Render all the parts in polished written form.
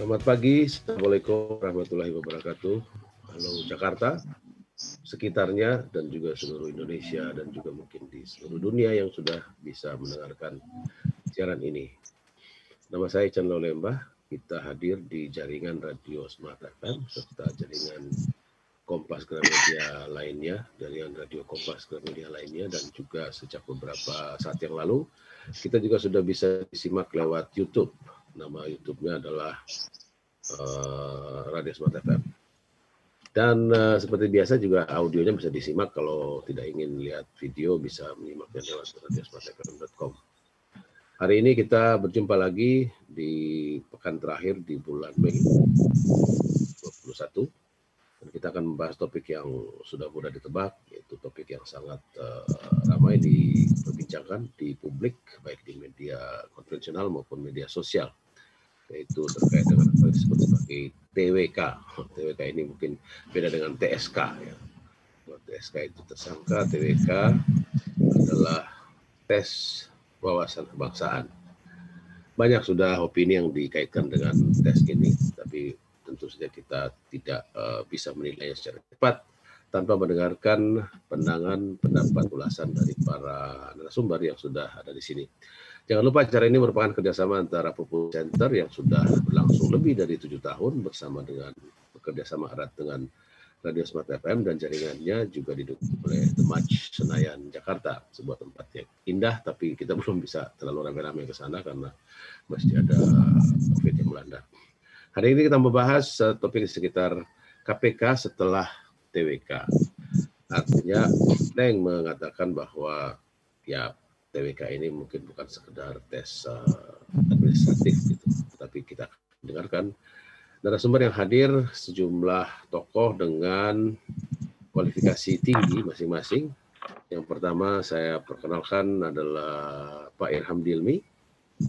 Selamat pagi, Assalamualaikum warahmatullahi wabarakatuh. Halo Jakarta, sekitarnya, dan juga seluruh Indonesia, dan juga mungkin di seluruh dunia yang sudah bisa mendengarkan siaran ini. Nama saya Chandra Lembah, kita hadir di jaringan Radio Smart FM, serta jaringan Kompas Gramedia lainnya, jaringan Radio Kompas Gramedia lainnya, dan juga sejak beberapa saat yang lalu, kita juga sudah bisa disimak lewat YouTube. Nama YouTube-nya adalah Radio Smart FM. Dan seperti biasa juga audionya bisa disimak. Kalau tidak ingin lihat video bisa menyimaknya lewat radiosmartfm.com. Hari ini kita berjumpa lagi di pekan terakhir di bulan Mei 21. Dan kita akan membahas topik yang sudah mudah ditebak, yaitu topik yang sangat ramai diperbincangkan di publik, baik di media konvensional maupun media sosial, yaitu terkait dengan apa yang disebut sebagai TWK. TWK ini mungkin beda dengan TSK. Ya. TSK itu tersangka, TWK adalah tes wawasan kebangsaan. Banyak sudah opini yang dikaitkan dengan tes ini, tapi tentu saja kita tidak bisa menilainya secara cepat tanpa mendengarkan pandangan, pendapat, ulasan dari para narasumber yang sudah ada di sini. Jangan lupa acara ini merupakan kerjasama antara Pupus Center yang sudah berlangsung lebih dari 7 tahun bersama dengan bekerjasama erat dengan Radio Smart FM, dan jaringannya juga didukung oleh The Match Senayan Jakarta, sebuah tempat yang indah, tapi kita belum bisa terlalu ramai-ramai ke sana karena masih ada COVID yang melanda. Hari ini kita membahas topik sekitar KPK setelah TWK. Artinya, Neng mengatakan bahwa ya TWK ini mungkin bukan sekedar tes administratif gitu, tapi kita dengarkan narasumber yang hadir, sejumlah tokoh dengan kualifikasi tinggi masing-masing. Yang pertama saya perkenalkan adalah Pak Irham Dilmi.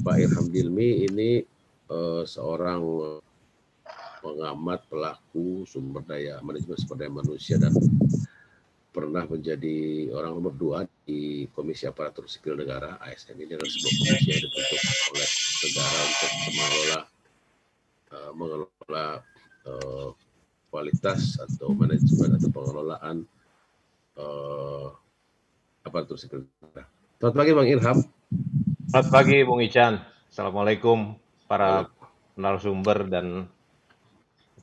Pak Irham Dilmi ini seorang pengamat, pelaku manajemen sumber daya manusia, dan pernah menjadi orang nomor 2 di Komisi Aparatur Sipil Negara (ASN). Ini adalah sebuah komisi yang dibentuk oleh negara untuk mengelola kualitas atau manajemen atau pengelolaan aparatur sipil negara. Selamat pagi Bang Irham. Selamat pagi Bung Ican. Assalamualaikum para narasumber dan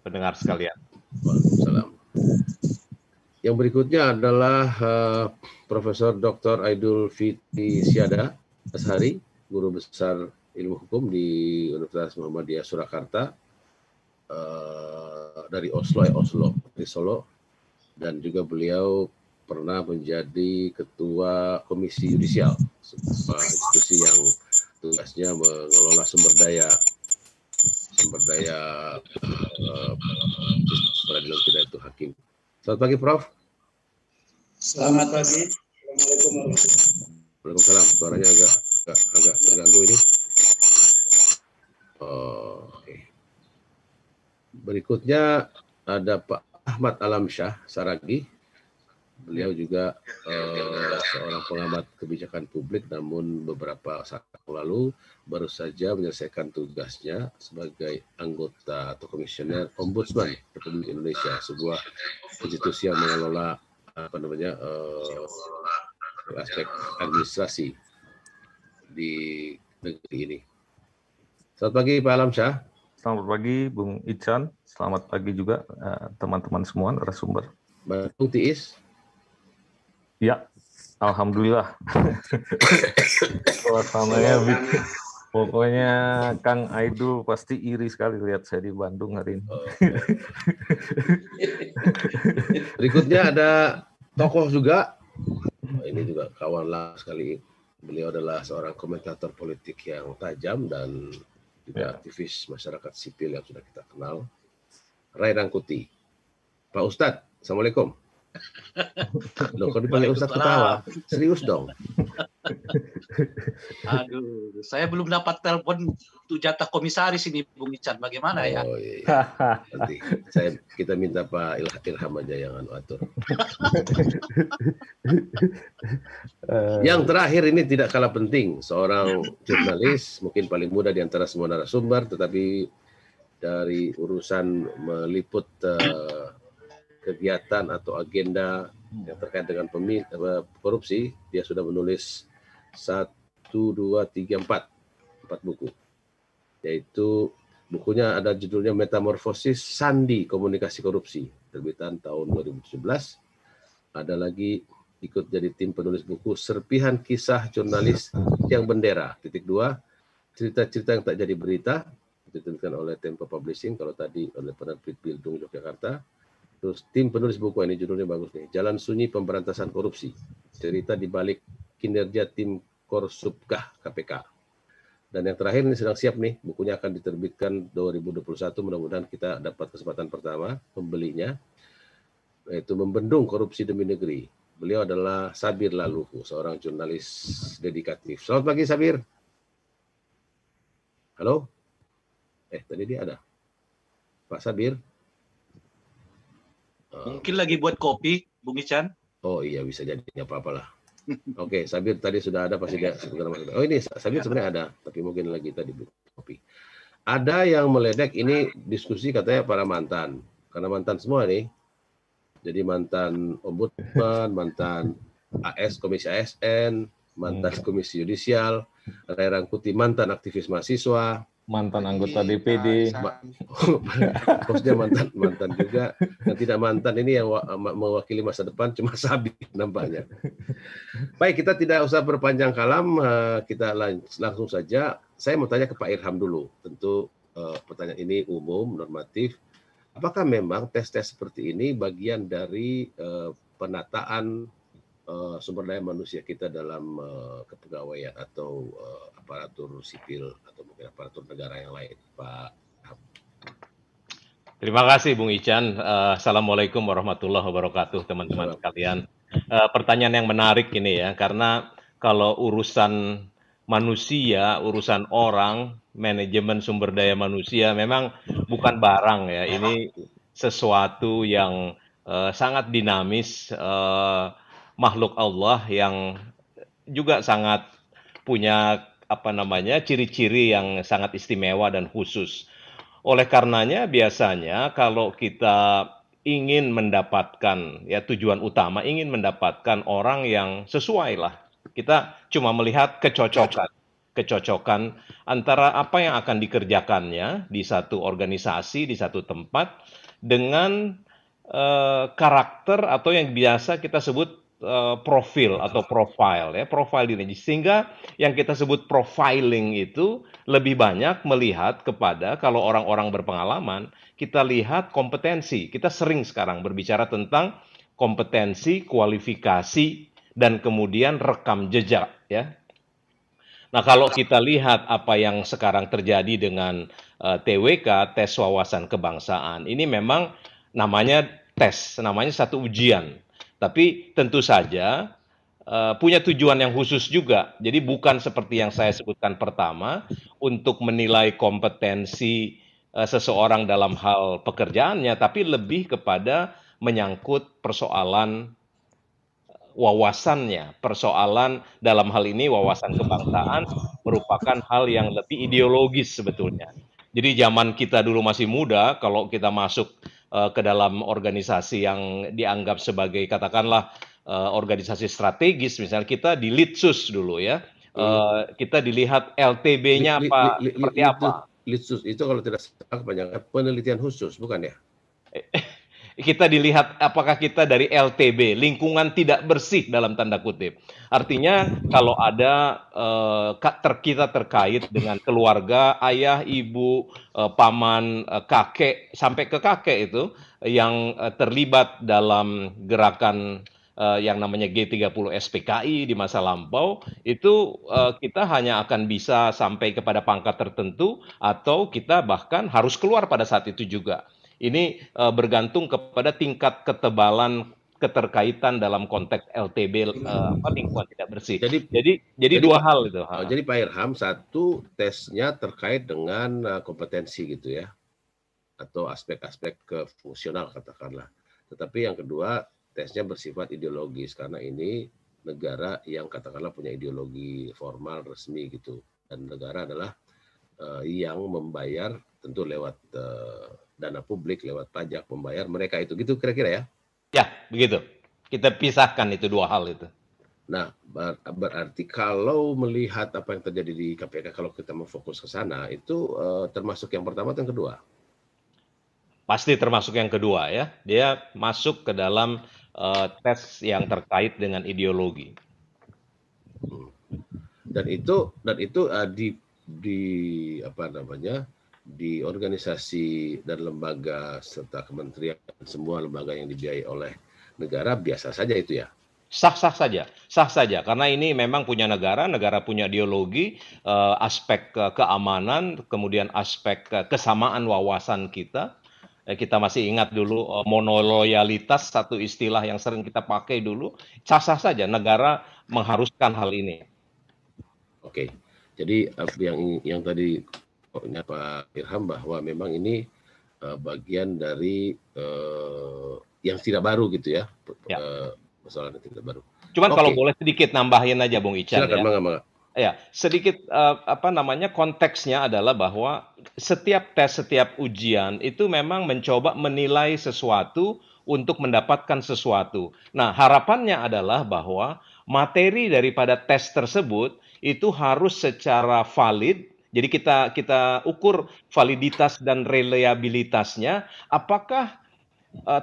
pendengar sekalian. Waalaikumsalam. Yang berikutnya adalah Profesor Dr. Aidul Fitri Syada Ashari, Guru Besar Ilmu Hukum di Universitas Muhammadiyah Surakarta, dari di Solo, dan juga beliau pernah menjadi Ketua Komisi Yudisial, sebuah institusi yang tugasnya mengelola sumber daya peradilan pidana itu hakim. Selamat pagi, Prof. Selamat pagi. Assalamualaikum warahmatullahi wabarakatuh. Waalaikumsalam. Suaranya agak terganggu ini. Oke. Berikutnya ada Pak Ahmad Alamsyah Saragi. Beliau juga seorang pengamat kebijakan publik, namun beberapa saat lalu baru saja menyelesaikan tugasnya sebagai anggota atau komisioner Ombudsman Republik Indonesia, sebuah institusi yang mengelola aspek administrasi di negeri ini. Selamat pagi Pak Alamsyah. Selamat pagi Bung Ican. Selamat pagi juga teman-teman semua narasumber. Bung Tiis. Ya, alhamdulillah. Suasananya pokoknya Kang Aidul pasti iri sekali lihat saya di Bandung hari ini. Berikutnya ada tokoh juga. Ini juga kawan lama sekali. Beliau adalah seorang komentator politik yang tajam dan juga aktivis masyarakat sipil yang sudah kita kenal. Ray Rangkuti. Pak Ustadz, Assalamualaikum. Loh, kalau dipanggil Ustadz ketawa, serius dong. Aduh, saya belum dapat telepon untuk jatah komisaris ini, Bung Ican. Bagaimana ya? Oh iya. Nanti kita minta Pak Ilham aja yang atur. Yang terakhir ini tidak kalah penting, seorang jurnalis, mungkin paling muda di antara semua narasumber, tetapi dari urusan meliput kegiatan atau agenda yang terkait dengan korupsi, dia sudah menulis 1, 2, 3, 4 buku. Yaitu bukunya ada judulnya Metamorfosis Sandi Komunikasi Korupsi, terbitan tahun 2017. Ada lagi ikut jadi tim penulis buku Serpihan Kisah Jurnalis Yang Bendera, _2, cerita-cerita yang tak jadi berita, dituliskan oleh Tempo Publishing, kalau tadi oleh penerbit Bildung Yogyakarta. Terus tim penulis buku ini judulnya bagus nih, Jalan Sunyi Pemberantasan Korupsi, cerita di balik kinerja tim Korsubkah KPK. Dan yang terakhir ini sedang siap nih, bukunya akan diterbitkan 2021, mudah-mudahan kita dapat kesempatan pertama membelinya, yaitu Membendung Korupsi Demi Negeri. Beliau adalah Sabir Laluhu, seorang jurnalis dedikatif. Selamat pagi Sabir. Halo? Tadi dia ada. Pak Sabir? Mungkin lagi buat kopi, Bung Ican. Oh iya, bisa jadi, nggak apa-apa lah. Oke, Sabir tadi sudah ada, pasti dia. Oh ini, Sabir sebenarnya ada, tapi mungkin lagi tadi buat kopi. Ada yang meledek, ini diskusi katanya para mantan. Karena mantan semua nih. Jadi mantan ombudsman, mantan AS, Komisi ASN, mantan Komisi Yudisial, Ray Rangkuti mantan aktivis mahasiswa, mantan anggota DPD, maksudnya mantan juga, yang tidak mantan ini yang mewakili masa depan cuma Sabir nampaknya. Baik, kita tidak usah berpanjang kalam, kita langsung saja. Saya mau tanya ke Pak Irham dulu, tentu pertanyaan ini umum, normatif. Apakah memang tes-tes seperti ini bagian dari penataan sumber daya manusia kita dalam kepegawaian atau aparatur sipil atau mungkin aparatur negara yang lain, Pak? Terima kasih Bung Ican. Assalamualaikum warahmatullahi wabarakatuh, teman-teman sekalian. Pertanyaan yang menarik ini ya, karena kalau urusan manusia, urusan orang, manajemen sumber daya manusia memang bukan barang ya. Ini sesuatu yang sangat dinamis, makhluk Allah yang juga sangat punya ciri-ciri yang sangat istimewa dan khusus. Oleh karenanya biasanya kalau kita ingin mendapatkan ya tujuan utama ingin mendapatkan orang yang sesuai lah. Kita cuma melihat kecocokan antara apa yang akan dikerjakannya di satu organisasi, di satu tempat dengan karakter atau yang biasa kita sebut profil atau profile ya, profile diri. Sehingga yang kita sebut profiling itu lebih banyak melihat kepada kalau orang-orang berpengalaman, kita lihat kompetensi. Kita sering sekarang berbicara tentang kompetensi, kualifikasi, dan kemudian rekam jejak ya. Nah, kalau kita lihat apa yang sekarang terjadi dengan TWK, tes wawasan kebangsaan, ini memang namanya tes, namanya satu ujian. Tapi tentu saja punya tujuan yang khusus juga. Jadi bukan seperti yang saya sebutkan pertama, untuk menilai kompetensi seseorang dalam hal pekerjaannya, tapi lebih kepada menyangkut persoalan wawasannya, persoalan dalam hal ini wawasan kebangsaan merupakan hal yang lebih ideologis sebetulnya. Jadi zaman kita dulu masih muda, kalau kita masuk ke dalam organisasi yang dianggap sebagai katakanlah organisasi strategis, misalnya kita di Litsus dulu ya, kita dilihat LTB-nya apa, seperti apa. Litsus itu kalau tidak salah kepanjangan penelitian khusus, bukan ya? Kita dilihat apakah kita dari LTB, lingkungan tidak bersih dalam tanda kutip. Artinya kalau ada kita terkait dengan keluarga, ayah, ibu, paman, kakek, sampai ke kakek itu yang terlibat dalam gerakan yang namanya G30 SPKI di masa lampau, itu kita hanya akan bisa sampai kepada pangkat tertentu atau kita bahkan harus keluar pada saat itu juga. Ini bergantung kepada tingkat ketebalan keterkaitan dalam konteks LTB lingkungan tidak bersih. Jadi dua hal itu. Jadi Pak Irham, satu tesnya terkait dengan kompetensi gitu ya, atau aspek-aspek fungsional katakanlah. Tetapi yang kedua tesnya bersifat ideologis karena ini negara yang katakanlah punya ideologi formal resmi gitu, dan negara adalah yang membayar tentu lewat dana publik, lewat pajak, membayar mereka itu gitu kira-kira ya. Ya, begitu. Kita pisahkan itu dua hal itu. Nah, berarti kalau melihat apa yang terjadi di KPK, kalau kita mau fokus ke sana, itu termasuk yang pertama atau yang kedua? Pasti termasuk yang kedua ya. Dia masuk ke dalam tes yang terkait dengan ideologi. Dan itu di apa namanya, di organisasi dan lembaga serta kementerian, semua lembaga yang dibiayai oleh negara biasa saja itu ya. Sah-sah saja. Karena ini memang punya negara punya ideologi, aspek keamanan, kemudian aspek kesamaan wawasan kita. Kita masih ingat dulu monoloyalitas, satu istilah yang sering kita pakai dulu. Sah-sah saja, negara mengharuskan hal ini. Oke, jadi yang tadi Pak Irham bahwa memang ini bagian dari yang tidak baru gitu ya. Persoalan yang tidak baru. Cuman kalau boleh sedikit nambahin aja Bung Ican. Silakan, Mangga. Ya, sedikit konteksnya adalah bahwa setiap tes, setiap ujian itu memang mencoba menilai sesuatu untuk mendapatkan sesuatu. Nah, harapannya adalah bahwa materi daripada tes tersebut itu harus secara valid. Jadi kita ukur validitas dan reliabilitasnya. Apakah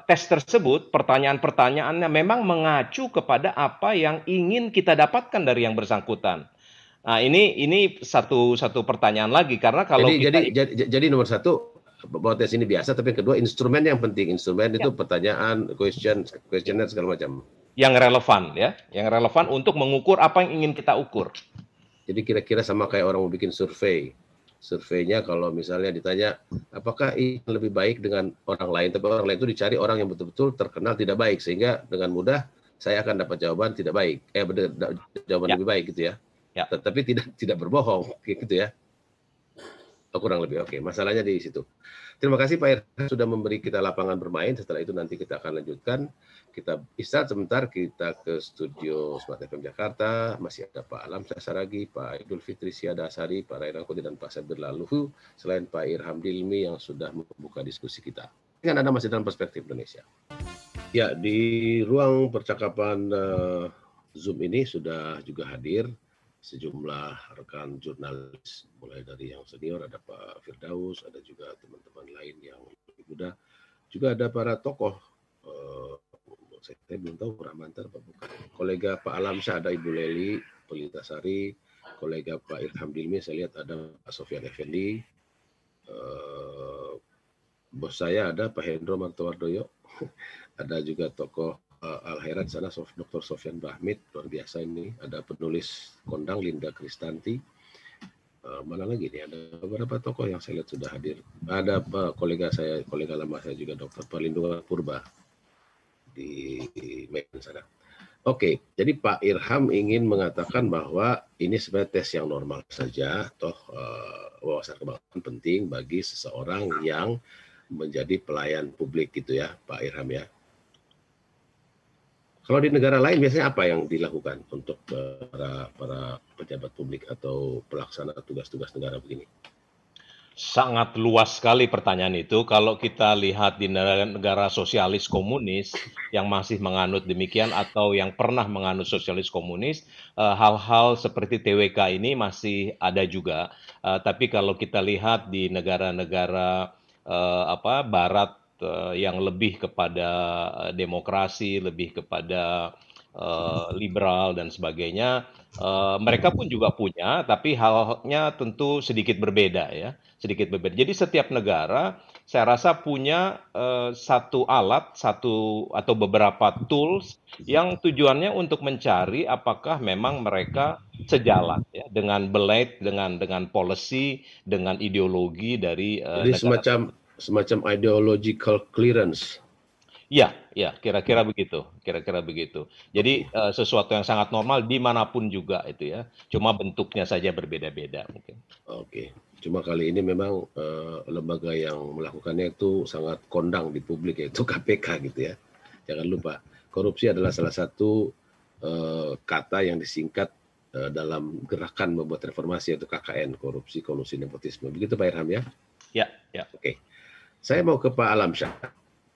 tes tersebut, pertanyaan-pertanyaannya memang mengacu kepada apa yang ingin kita dapatkan dari yang bersangkutan. Nah, ini satu pertanyaan lagi, karena kalau jadi nomor satu bahwa tes ini biasa, tapi kedua instrumen yang penting. Instrumen itu pertanyaan, questionnaire segala macam. Yang relevan ya, yang relevan untuk mengukur apa yang ingin kita ukur. Jadi kira-kira sama kayak orang mau bikin survei. Surveinya kalau misalnya ditanya apakah ini lebih baik dengan orang lain, tapi orang lain itu dicari orang yang betul-betul terkenal tidak baik, sehingga dengan mudah saya akan dapat jawaban tidak baik, jawaban lebih baik gitu ya. Tetapi tidak berbohong gitu ya. Kurang lebih oke. Masalahnya di situ. Terima kasih Pak Irham sudah memberi kita lapangan bermain. Setelah itu nanti kita akan lanjutkan. Kita istirahat sebentar, kita ke studio Smart FM Jakarta. Masih ada Pak Alamsyah Saragi, Pak Idul Fitri Siada Asari, Pak Rai Rangkuti, dan Pak Sabir Laluhu. Selain Pak Irham Dilmi yang sudah membuka diskusi kita. Dengan Anda masih dalam Perspektif Indonesia. Ya, di ruang percakapan Zoom ini sudah juga hadir sejumlah rekan jurnalis, mulai dari yang senior, ada Pak Firdaus, ada juga teman-teman lain yang lebih muda. Juga ada para tokoh, saya belum tahu Rahmantar apa bukan. Kolega Pak Alamsyah ada Ibu Leli Pelitasari, kolega Pak Irham Dilmi saya lihat ada Pak Sofyan Effendi, bos saya ada Pak Hendro Martowardoyo, ada juga tokoh Al-Khairat sana Dr. Sofyan Bahmid, luar biasa ini. Ada penulis kondang Linda Kristanti. Mana lagi nih, ada beberapa tokoh yang saya lihat sudah hadir. Ada kolega lama saya juga Dr. Perlindungan Purba di Medan sana. Oke, jadi Pak Irham ingin mengatakan bahwa ini sebenarnya tes yang normal saja, toh wawasan kebangsaan penting bagi seseorang yang menjadi pelayan publik gitu ya, Pak Irham ya. Kalau di negara lain biasanya apa yang dilakukan untuk para pejabat publik atau pelaksana tugas-tugas negara begini? Sangat luas sekali pertanyaan itu. Kalau kita lihat di negara sosialis komunis yang masih menganut demikian atau yang pernah menganut sosialis komunis, hal-hal seperti TWK ini masih ada juga. Tapi kalau kita lihat di negara-negara Barat yang lebih kepada demokrasi, lebih kepada liberal dan sebagainya, mereka pun juga punya, tapi halnya tentu sedikit berbeda ya, sedikit berbeda. Jadi setiap negara saya rasa punya satu alat, atau beberapa tools yang tujuannya untuk mencari apakah memang mereka sejalan ya dengan dengan policy, dengan ideologi dari jadi semacam ideological clearance. Ya, kira-kira begitu. Jadi sesuatu yang sangat normal dimanapun juga itu ya. Cuma bentuknya saja berbeda-beda mungkin. Oke. Cuma kali ini memang lembaga yang melakukannya itu sangat kondang di publik, yaitu KPK gitu ya. Jangan lupa, korupsi adalah salah satu kata yang disingkat dalam gerakan membuat reformasi, yaitu KKN, korupsi, kolusi, nepotisme. Begitu Pak Irham ya? Ya, ya. Oke, saya mau ke Pak Alamsyah.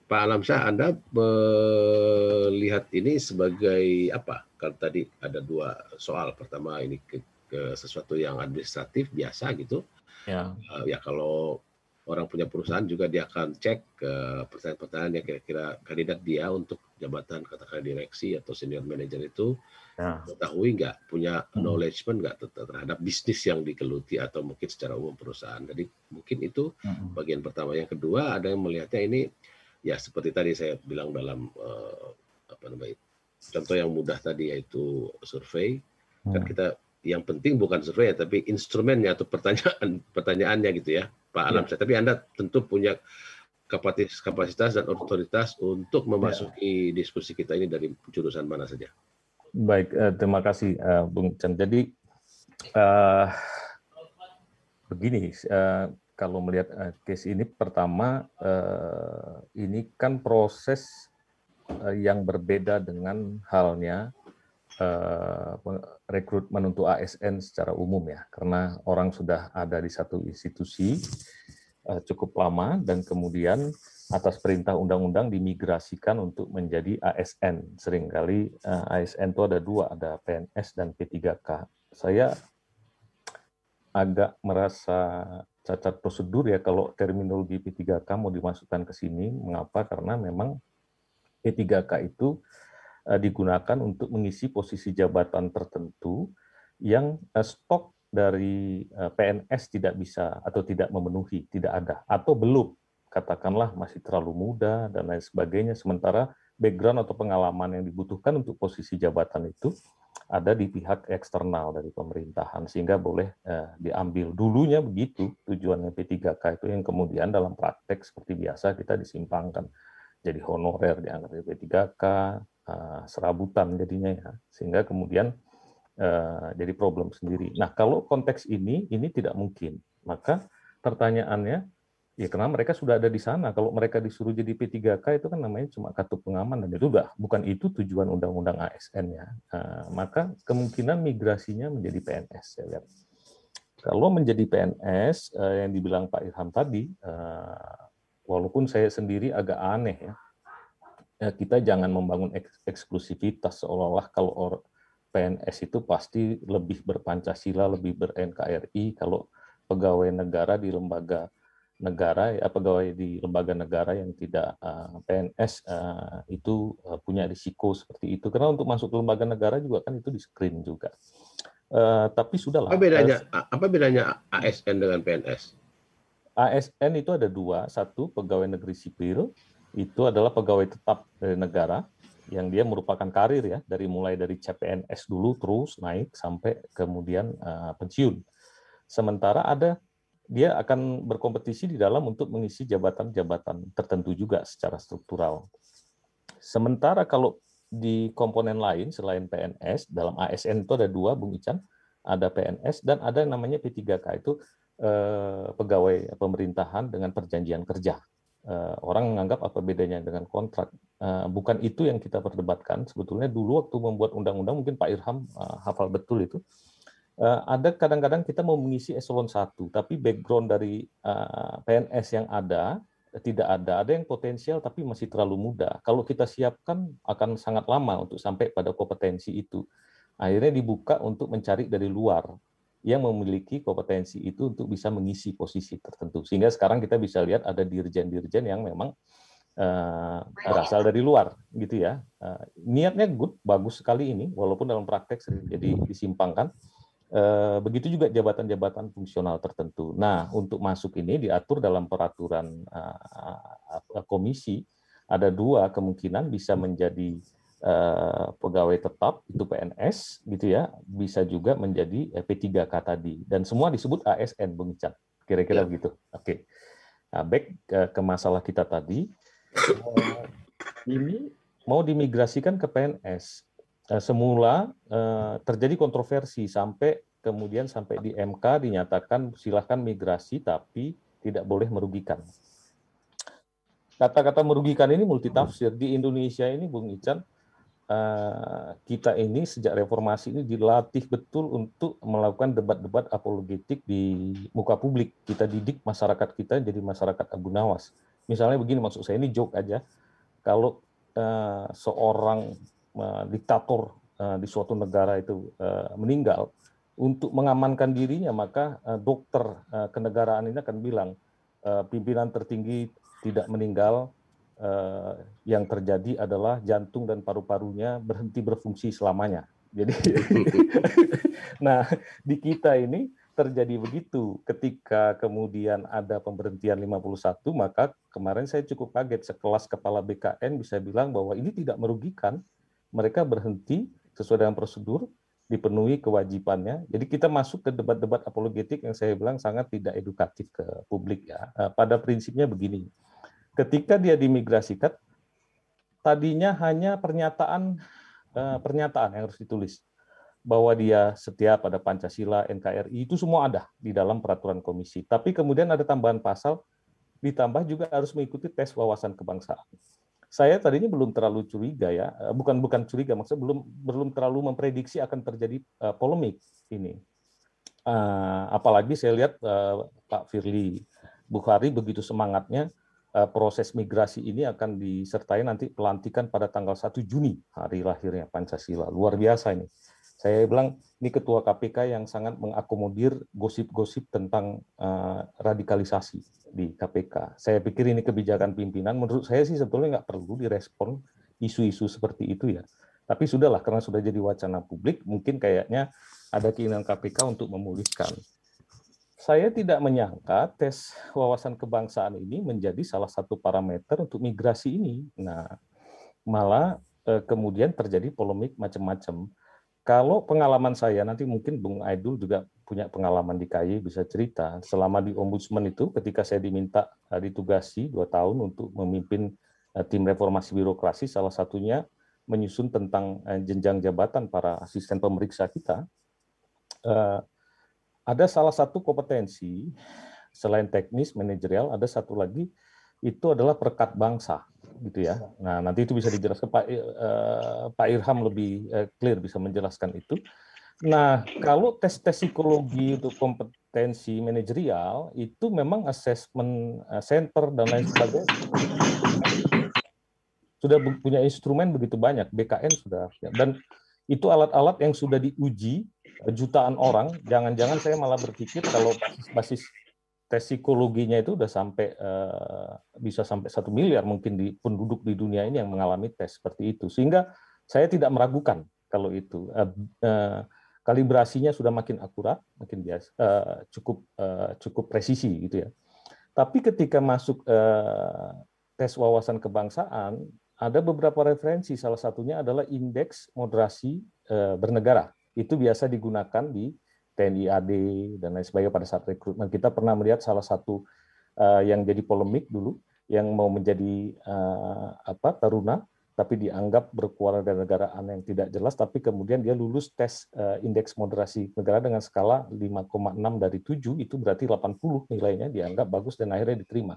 Pak Alamsyah, Anda melihat ini sebagai apa? Kalau tadi ada dua soal. Pertama ini ke sesuatu yang administratif biasa gitu. Ya. Ya kalau orang punya perusahaan juga dia akan cek ke pertanyaan-pertanyaan yang kira-kira kandidat dia untuk jabatan katakan direksi atau senior manager itu mengetahui nggak, punya knowledgement nggak terhadap bisnis yang digeluti atau mungkin secara umum perusahaan. Jadi mungkin itu bagian pertama. Yang kedua ada yang melihatnya ini ya seperti tadi saya bilang dalam contoh yang mudah tadi yaitu survei. Kan kita yang penting bukan survei tapi instrumennya atau pertanyaannya gitu ya Pak Alamsyah. Tapi Anda tentu punya kapasitas dan otoritas untuk memasuki diskusi kita ini dari jurusan mana saja. Baik, terima kasih Bung Chan. Jadi begini, kalau melihat case ini pertama ini kan proses yang berbeda dengan halnya rekrutmen untuk ASN secara umum ya, karena orang sudah ada di satu institusi cukup lama dan kemudian atas perintah undang-undang dimigrasikan untuk menjadi ASN. Seringkali ASN itu ada dua, ada PNS dan P3K. Saya agak merasa cacat prosedur ya kalau terminologi P3K mau dimasukkan ke sini. Mengapa? Karena memang P3K itu digunakan untuk mengisi posisi jabatan tertentu yang stok dari PNS tidak bisa atau tidak memenuhi, tidak ada, atau belum, katakanlah masih terlalu muda dan lain sebagainya, sementara background atau pengalaman yang dibutuhkan untuk posisi jabatan itu ada di pihak eksternal dari pemerintahan, sehingga boleh diambil. Dulunya begitu tujuannya P3K itu, yang kemudian dalam praktek seperti biasa kita disimpangkan. Jadi honorer dianggap P3K, serabutan jadinya ya, sehingga kemudian jadi problem sendiri. Nah, kalau konteks ini tidak mungkin. Maka pertanyaannya, ya karena mereka sudah ada di sana. Kalau mereka disuruh jadi P3K itu kan namanya cuma kartu pengaman, dan itu bukan itu tujuan undang-undang ASN ya. Maka kemungkinan migrasinya menjadi PNS. Saya lihat. Kalau menjadi PNS yang dibilang Pak Irham tadi, walaupun saya sendiri agak aneh ya, kita jangan membangun eksklusivitas seolah-olah kalau PNS itu pasti lebih berpancasila, lebih ber-NKRI. Kalau pegawai negara di lembaga negara, ya pegawai di lembaga negara yang tidak PNS itu punya risiko seperti itu. Karena untuk masuk ke lembaga negara juga kan itu di-screen juga. Tapi sudahlah. Apa bedanya ASN dengan PNS? ASN itu ada dua. Satu, pegawai negeri sipil, itu adalah pegawai tetap dari negara, yang dia merupakan karir ya, mulai dari CPNS dulu terus naik sampai kemudian pensiun. Sementara dia akan berkompetisi di dalam untuk mengisi jabatan-jabatan tertentu juga secara struktural. Sementara kalau di komponen lain selain PNS, dalam ASN itu ada dua, Bung Ican, ada PNS dan ada yang namanya P3K, itu pegawai pemerintahan dengan perjanjian kerja. Orang menganggap apa bedanya dengan kontrak. Bukan itu yang kita perdebatkan. Sebetulnya dulu waktu membuat undang-undang, mungkin Pak Irham hafal betul itu, ada kadang-kadang kita mau mengisi eselon 1, tapi background dari PNS yang ada tidak ada. Ada yang potensial tapi masih terlalu muda. Kalau kita siapkan akan sangat lama untuk sampai pada kompetensi itu. Akhirnya dibuka untuk mencari dari luar yang memiliki kompetensi itu untuk bisa mengisi posisi tertentu. Sehingga sekarang kita bisa lihat ada dirjen-dirjen yang memang berasal dari luar, gitu ya. Niatnya bagus sekali ini, walaupun dalam praktek sering jadi disimpangkan. Begitu juga jabatan-jabatan fungsional tertentu. Nah, untuk masuk ini diatur dalam peraturan komisi, ada dua kemungkinan, bisa menjadi pegawai tetap itu PNS gitu ya, bisa juga menjadi P3K tadi, dan semua disebut ASN, Bung Ican, kira-kira begitu. Oke. Nah, back ke masalah kita tadi, ini mau dimigrasikan ke PNS. Semula terjadi kontroversi sampai di MK dinyatakan silahkan migrasi tapi tidak boleh merugikan. Kata-kata merugikan ini multitafsir. Di Indonesia ini, Bung Ican, kita ini sejak reformasi ini dilatih betul untuk melakukan debat-debat apologetik di muka publik. Kita didik masyarakat kita jadi masyarakat Abu Nawas. Misalnya begini, maksud saya ini joke aja. Kalau seorang diktator di suatu negara itu meninggal, untuk mengamankan dirinya maka dokter kenegaraan ini akan bilang pimpinan tertinggi tidak meninggal, yang terjadi adalah jantung dan paru-parunya berhenti berfungsi selamanya. Jadi, nah di kita ini terjadi begitu. Ketika kemudian ada pemberhentian 51, maka kemarin saya cukup kaget sekelas kepala BKN bisa bilang bahwa ini tidak merugikan, mereka berhenti sesuai dengan prosedur, dipenuhi kewajibannya. Jadi kita masuk ke debat-debat apologetik yang saya bilang sangat tidak edukatif ke publik ya. Pada prinsipnya begini. Ketika dia dimigrasikan, tadinya hanya pernyataan yang harus ditulis bahwa dia setia pada Pancasila, NKRI, itu semua ada di dalam peraturan komisi. Tapi kemudian ada tambahan pasal, ditambah juga harus mengikuti tes wawasan kebangsaan. Saya tadinya belum terlalu curiga ya, bukan curiga, maksudnya belum terlalu memprediksi akan terjadi polemik ini. Apalagi saya lihat Pak Firly Bukhari begitu semangatnya. Proses migrasi ini akan disertai nanti pelantikan pada tanggal 1 Juni, hari lahirnya Pancasila. Luar biasa ini. Saya bilang, ini Ketua KPK yang sangat mengakomodir gosip-gosip tentang radikalisasi di KPK. Saya pikir ini kebijakan pimpinan. Menurut saya sih sebetulnya nggak perlu direspon isu-isu seperti itu ya. Tapi sudahlah, karena sudah jadi wacana publik, mungkin kayaknya ada keinginan KPK untuk memulihkan. Saya tidak menyangka tes wawasan kebangsaan ini menjadi salah satu parameter untuk migrasi ini. Nah, malah kemudian terjadi polemik macam-macam. Kalau pengalaman saya, nanti mungkin Bung Aidul juga punya pengalaman di KY, bisa cerita. Selama di Ombudsman itu, ketika saya diminta ditugasi 2 tahun untuk memimpin tim reformasi birokrasi, salah satunya menyusun tentang jenjang jabatan para asisten pemeriksa kita, ada salah satu kompetensi selain teknis, manajerial, ada satu lagi itu adalah perekat bangsa, gitu ya. Nah, nanti itu bisa dijelaskan Pak Irham lebih clear bisa menjelaskan itu. Nah, kalau tes psikologi untuk kompetensi manajerial itu memang assessment center dan lain sebagainya sudah punya instrumen begitu banyak, BKN sudah, dan itu alat-alat yang sudah diuji jutaan orang. Jangan-jangan saya malah berpikir kalau basis tes psikologinya itu udah sampai bisa sampai 1 miliar mungkin di penduduk di dunia ini yang mengalami tes seperti itu. Sehingga saya tidak meragukan kalau itu kalibrasinya sudah makin akurat, makin biasa, cukup presisi gitu ya. Tapi ketika masuk tes wawasan kebangsaan, ada beberapa referensi, salah satunya adalah indeks moderasi bernegara. Itu biasa digunakan di TNI AD dan lain sebagainya pada saat rekrutmen. Kita pernah melihat salah satu yang jadi polemik dulu, yang mau menjadi taruna, tapi dianggap berkewarganegaraan yang tidak jelas, tapi kemudian dia lulus tes indeks moderasi negara dengan skala 5,6 dari 7, itu berarti 80 nilainya, dianggap bagus dan akhirnya diterima.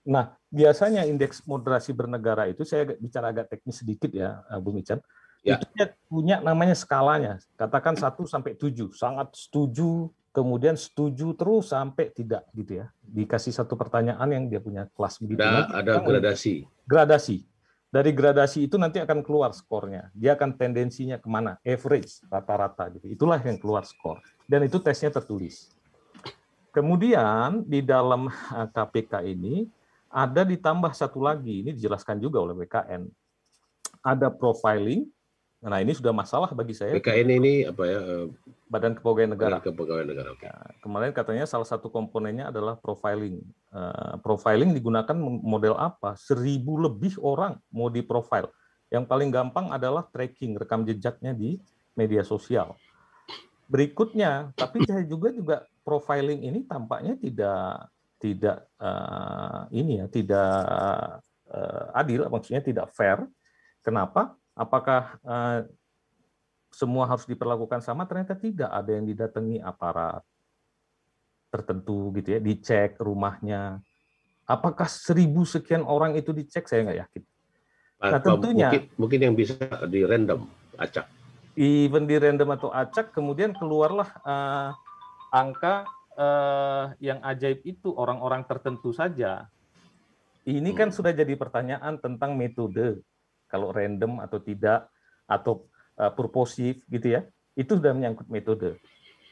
Nah, biasanya indeks moderasi bernegara itu, saya bicara agak teknis sedikit ya, Bung Ican, itu dia punya namanya skalanya, katakan 1 sampai 7, sangat setuju, kemudian setuju terus sampai tidak gitu ya. Dikasih satu pertanyaan yang dia punya kelas begitu. Ada gradasi. Gradasi. Dari gradasi itu nanti akan keluar skornya. Dia akan tendensinya kemana? Average, rata-rata gitu. Itulah yang keluar skor. Dan itu tesnya tertulis. Kemudian di dalam KPK ini ada ditambah satu lagi, ini dijelaskan juga oleh BKN. Ada profiling. Nah, ini sudah masalah bagi saya. BKN ini apa ya? Badan Kepegawaian Negara. Badan Kepegawaian Negara. Okay. Nah, kemarin katanya salah satu komponennya adalah profiling. Profiling digunakan model apa? 1.000 lebih orang mau di-profile. Yang paling gampang adalah tracking rekam jejaknya di media sosial. Berikutnya, tapi saya juga profiling ini tampaknya tidak adil, maksudnya tidak fair. Kenapa? Apakah semua harus diperlakukan sama? Ternyata tidak. Ada yang didatangi aparat tertentu gitu ya, dicek rumahnya. Apakah 1.000 sekian orang itu dicek? Saya nggak yakin. Nah, Atau tentunya mungkin yang bisa di random, acak. even di random atau acak, kemudian keluarlah angka yang ajaib itu orang-orang tertentu saja. Ini kan sudah jadi pertanyaan tentang metode, kalau random atau tidak, atau purposif gitu ya, itu sudah menyangkut metode.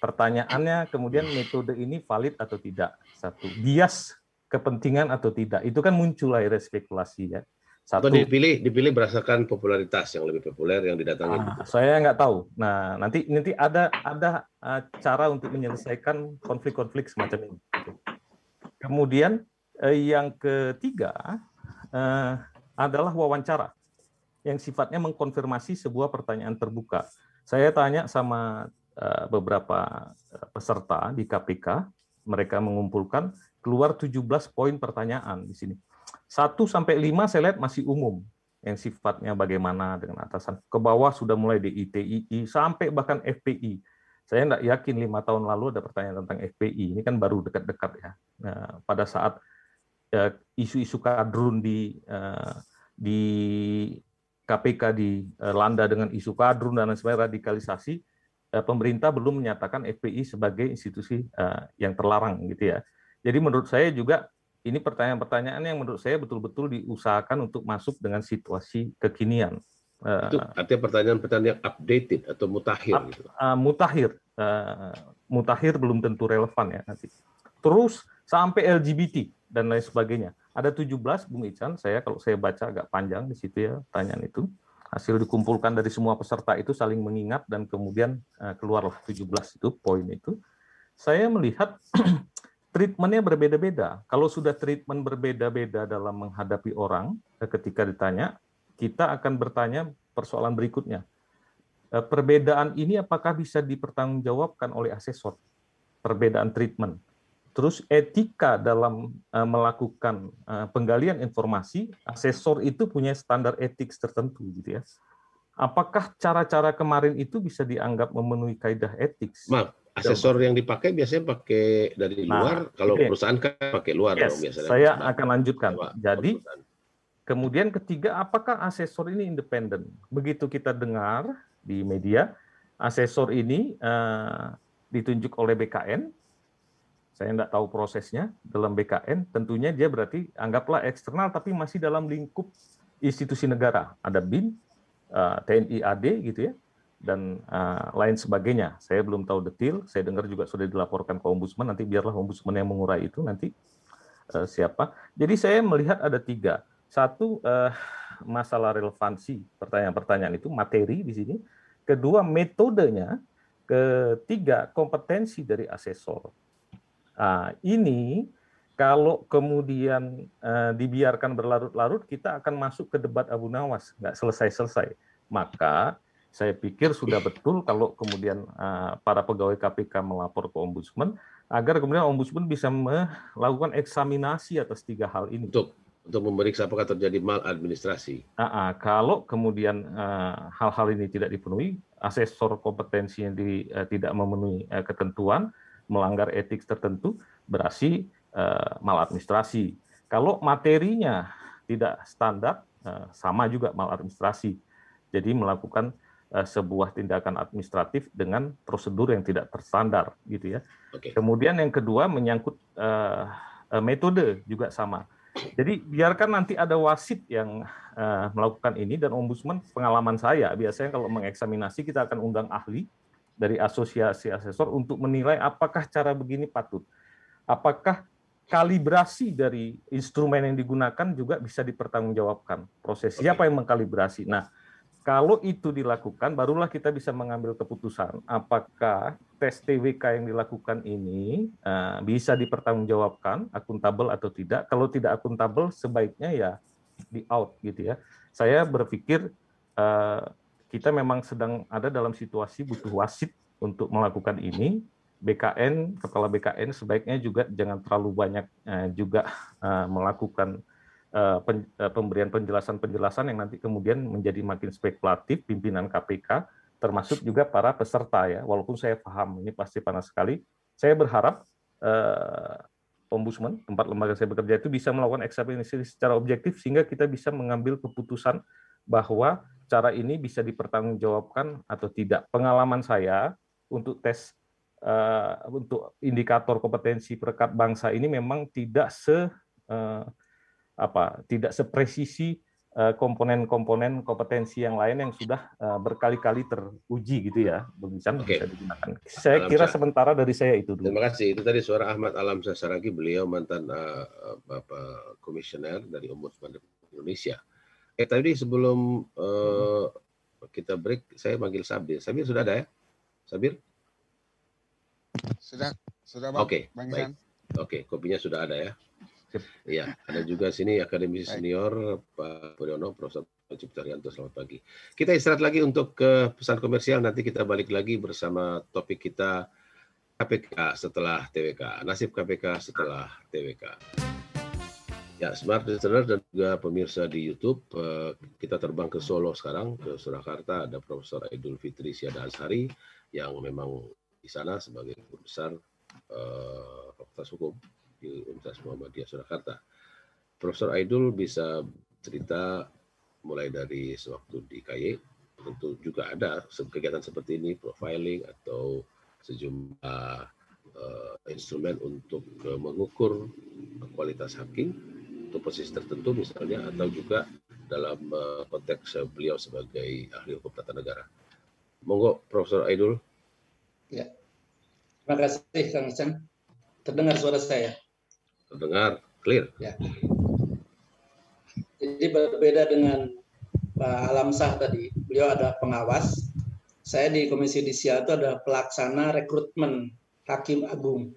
Pertanyaannya kemudian metode ini valid atau tidak, satu. Bias kepentingan atau tidak, itu kan muncul akhirnya spekulasi ya. Atau Satu, dipilih berdasarkan popularitas yang lebih populer yang didatangi. saya nggak tahu. Nah, nanti ada cara untuk menyelesaikan konflik-konflik semacam ini. Kemudian yang ketiga adalah wawancara yang sifatnya mengkonfirmasi sebuah pertanyaan terbuka. Saya tanya sama beberapa peserta di KPK, mereka mengumpulkan keluar 17 poin pertanyaan di sini. 1 sampai 5 saya lihat masih umum, yang sifatnya bagaimana dengan atasan. Ke bawah sudah mulai DITII sampai bahkan FPI. Saya tidak yakin 5 tahun lalu ada pertanyaan tentang FPI. Ini kan baru dekat-dekat ya. Nah, pada saat isu-isu kadrun di KPK dilanda dengan isu kadrun dan sebagainya, radikalisasi, pemerintah belum menyatakan FPI sebagai institusi yang terlarang gitu ya. Jadi menurut saya juga ini pertanyaan-pertanyaan yang menurut saya betul-betul diusahakan untuk masuk dengan situasi kekinian. Itu artinya pertanyaan-pertanyaan yang updated atau mutakhir gitu. Mutakhir belum tentu relevan ya nanti. Terus sampai LGBT dan lain sebagainya. Ada 17, Bung Ican, kalau saya baca agak panjang di situ ya pertanyaan itu. Hasil dikumpulkan dari semua peserta itu saling mengingat dan kemudian keluarlah 17 itu poin itu. Saya melihat treatment-nya berbeda-beda. Kalau sudah treatment berbeda-beda dalam menghadapi orang, ketika ditanya, kita akan bertanya persoalan berikutnya. Perbedaan ini apakah bisa dipertanggungjawabkan oleh asesor? Perbedaan treatment. Terus etika dalam melakukan penggalian informasi, asesor itu punya standar etik tertentu gitu ya. Apakah cara-cara kemarin itu bisa dianggap memenuhi kaidah etik? Asesor yang dipakai biasanya pakai dari luar, kalau perusahaan kan pakai luar dong biasanya. Saya akan lanjutkan. Jadi kemudian ketiga, apakah asesor ini independen? Begitu kita dengar di media, asesor ini ditunjuk oleh BKN. Saya tidak tahu prosesnya dalam BKN, tentunya dia berarti anggaplah eksternal tapi masih dalam lingkup institusi negara. Ada BIN, TNI AD gitu ya, dan lain sebagainya. Saya belum tahu detail, saya dengar juga sudah dilaporkan ke Ombudsman, nanti biarlah Ombudsman yang mengurai itu nanti siapa. Jadi saya melihat ada 3. 1, masalah relevansi pertanyaan-pertanyaan itu, materi di sini. 2, metodenya. 3, kompetensi dari asesor. Ini kalau kemudian dibiarkan berlarut-larut, kita akan masuk ke debat Abu Nawas, nggak selesai-selesai. Maka saya pikir sudah betul kalau kemudian para pegawai KPK melapor ke Ombudsman, agar kemudian Ombudsman bisa melakukan eksaminasi atas 3 hal ini. Untuk memeriksa apakah terjadi maladministrasi. Kalau kemudian hal-hal ini tidak dipenuhi, asesor kompetensinya tidak memenuhi ketentuan, melanggar etik tertentu, berarti maladministrasi. Kalau materinya tidak standar, sama juga maladministrasi. Jadi melakukan sebuah tindakan administratif dengan prosedur yang tidak terstandar, gitu ya. Kemudian yang kedua menyangkut metode juga sama. Jadi biarkan nanti ada wasit yang melakukan ini, dan Ombudsman, pengalaman saya biasanya kalau mengeksaminasi kita akan undang ahli dari asosiasi asesor untuk menilai apakah cara begini patut. Apakah kalibrasi dari instrumen yang digunakan juga bisa dipertanggungjawabkan. Proses siapa yang mengkalibrasi. Nah, kalau itu dilakukan, barulah kita bisa mengambil keputusan apakah tes TWK yang dilakukan ini bisa dipertanggungjawabkan, akuntabel atau tidak. Kalau tidak akuntabel, sebaiknya ya di out gitu ya. Saya berpikir kita memang sedang ada dalam situasi butuh wasit untuk melakukan ini. BKN, kepala BKN sebaiknya juga jangan terlalu banyak juga melakukan pemberian penjelasan-penjelasan yang nanti kemudian menjadi makin spekulatif. Pimpinan KPK, termasuk juga para peserta ya. Walaupun saya paham ini pasti panas sekali. Saya berharap Ombudsman, tempat lembaga saya bekerja itu, bisa melakukan eksaminasi secara objektif sehingga kita bisa mengambil keputusan bahwa cara ini bisa dipertanggungjawabkan atau tidak. Pengalaman saya untuk tes untuk indikator kompetensi perekat bangsa ini memang tidak tidak sepresisi komponen-komponen kompetensi yang lain yang sudah berkali-kali teruji gitu ya, Bung Ican, bisa digunakan. Saya kira sementara dari saya itu dulu. Terima kasih. Itu tadi suara Ahmad Alamsyah Saragi, beliau mantan Bapak Komisioner dari Ombudsman Indonesia. Tadi sebelum kita break, saya panggil Sabir. Sabir sudah ada ya? Sabir? Sudah Bang. Oke, baik. Oke, kopinya sudah ada ya. Iya, ada juga sini akademisi senior Pak Puryono, Profesor Cipta Rianto. Selamat pagi. Kita istirahat lagi untuk ke pesan komersial. Nanti kita balik lagi bersama topik kita KPK setelah TWK. Nasib KPK setelah TWK. Ya, smart listener dan juga pemirsa di YouTube, kita terbang ke Solo sekarang, ke Surakarta. Ada Profesor Aidul Fitri Syada Azhari yang memang di sana sebagai guru besar Fakultas Hukum di Universitas Muhammadiyah Surakarta. Profesor Aidul bisa cerita mulai dari sewaktu di KY, tentu juga ada kegiatan seperti ini, profiling atau sejumlah instrumen untuk mengukur kualitas hakim untuk posisi tertentu misalnya, atau juga dalam konteks beliau sebagai ahli hukum tata negara. Monggo Profesor Aidul. Ya, terima kasih Kang Ican. Terdengar suara saya? Terdengar, clear. Ya. Jadi berbeda dengan Pak Alamsyah tadi, beliau ada pengawas. Saya di Komisi Yudisial itu ada pelaksana rekrutmen Hakim Agung.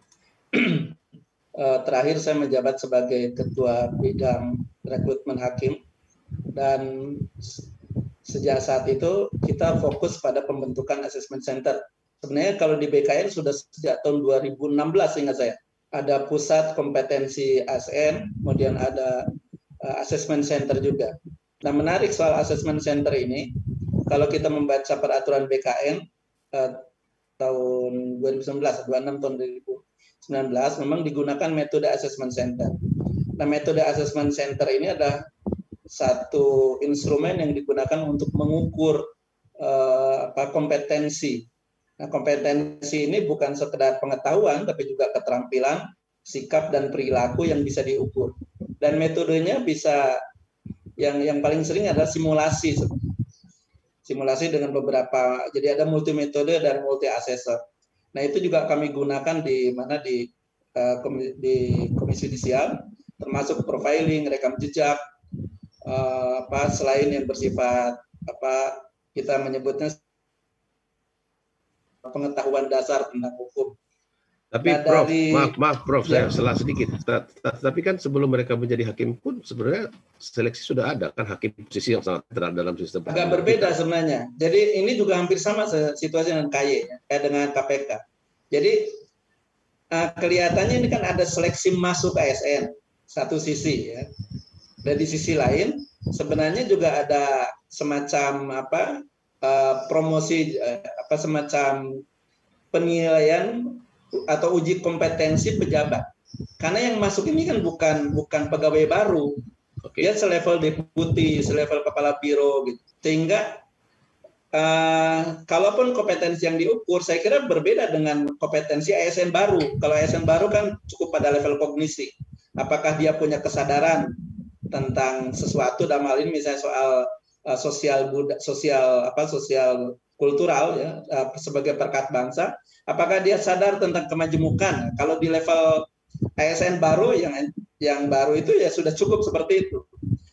Terakhir saya menjabat sebagai Ketua Bidang Rekrutmen Hakim, dan sejak saat itu kita fokus pada pembentukan assessment center. Sebenarnya kalau di BKN sudah sejak tahun 2016 ingat saya. Ada pusat kompetensi ASN, kemudian ada assessment center juga. Nah, menarik soal assessment center ini, kalau kita membaca peraturan BKN tahun 2019, 26 tahun 2019, memang digunakan metode assessment center. Nah, metode assessment center ini adalah satu instrumen yang digunakan untuk mengukur kompetensi. Nah, kompetensi ini bukan sekedar pengetahuan, tapi juga keterampilan, sikap, dan perilaku yang bisa diukur. Dan metodenya bisa, yang paling sering adalah simulasi. Simulasi dengan beberapa, jadi ada multi metode dan multi assessor. Nah, itu juga kami gunakan di Komisi Yudisial, termasuk profiling, rekam jejak, selain yang bersifat kita menyebutnya pengetahuan dasar tentang hukum. Tapi nah, Prof, maaf Prof, ya. Saya salah sedikit. Tapi kan sebelum mereka menjadi hakim pun sebenarnya seleksi sudah ada kan, hakim posisi yang sangat terang dalam sistem. Agak berbeda kita sebenarnya. Jadi ini juga hampir sama situasi dengan KY, dengan KPK. Jadi kelihatannya ini kan ada seleksi masuk ASN satu sisi ya. Dan di sisi lain sebenarnya juga ada semacam promosi semacam penilaian atau uji kompetensi pejabat. Karena yang masuk ini kan bukan pegawai baru. Dia selevel deputi, selevel kepala biro gitu. Sehingga kalaupun kompetensi yang diukur, saya kira berbeda dengan kompetensi ASN baru. Kalau ASN baru kan cukup pada level kognisi. Apakah dia punya kesadaran tentang sesuatu, dalam hal ini misalnya soal sosial kultural ya, sebagai perekat bangsa, apakah dia sadar tentang kemajemukan? Kalau di level ASN baru yang baru itu ya sudah cukup seperti itu.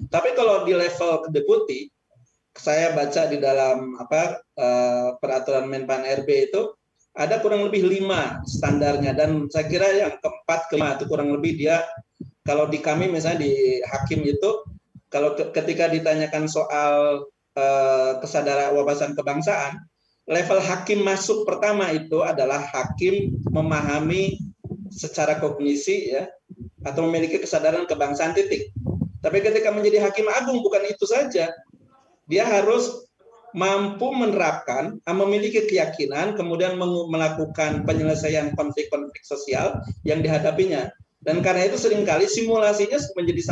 Tapi kalau di level deputi, saya baca di dalam peraturan Menpan RB itu ada kurang lebih 5 standarnya, dan saya kira yang keempat kelima itu kurang lebih dia, kalau di kami misalnya di hakim itu, kalau ketika ditanyakan soal kesadaran wawasan kebangsaan, level hakim masuk pertama itu adalah hakim memahami secara kognisi ya, atau memiliki kesadaran kebangsaan titik. Tapi ketika menjadi hakim agung bukan itu saja, dia harus mampu menerapkan, memiliki keyakinan, kemudian melakukan penyelesaian konflik-konflik sosial yang dihadapinya. Dan karena itu seringkali simulasinya menjadi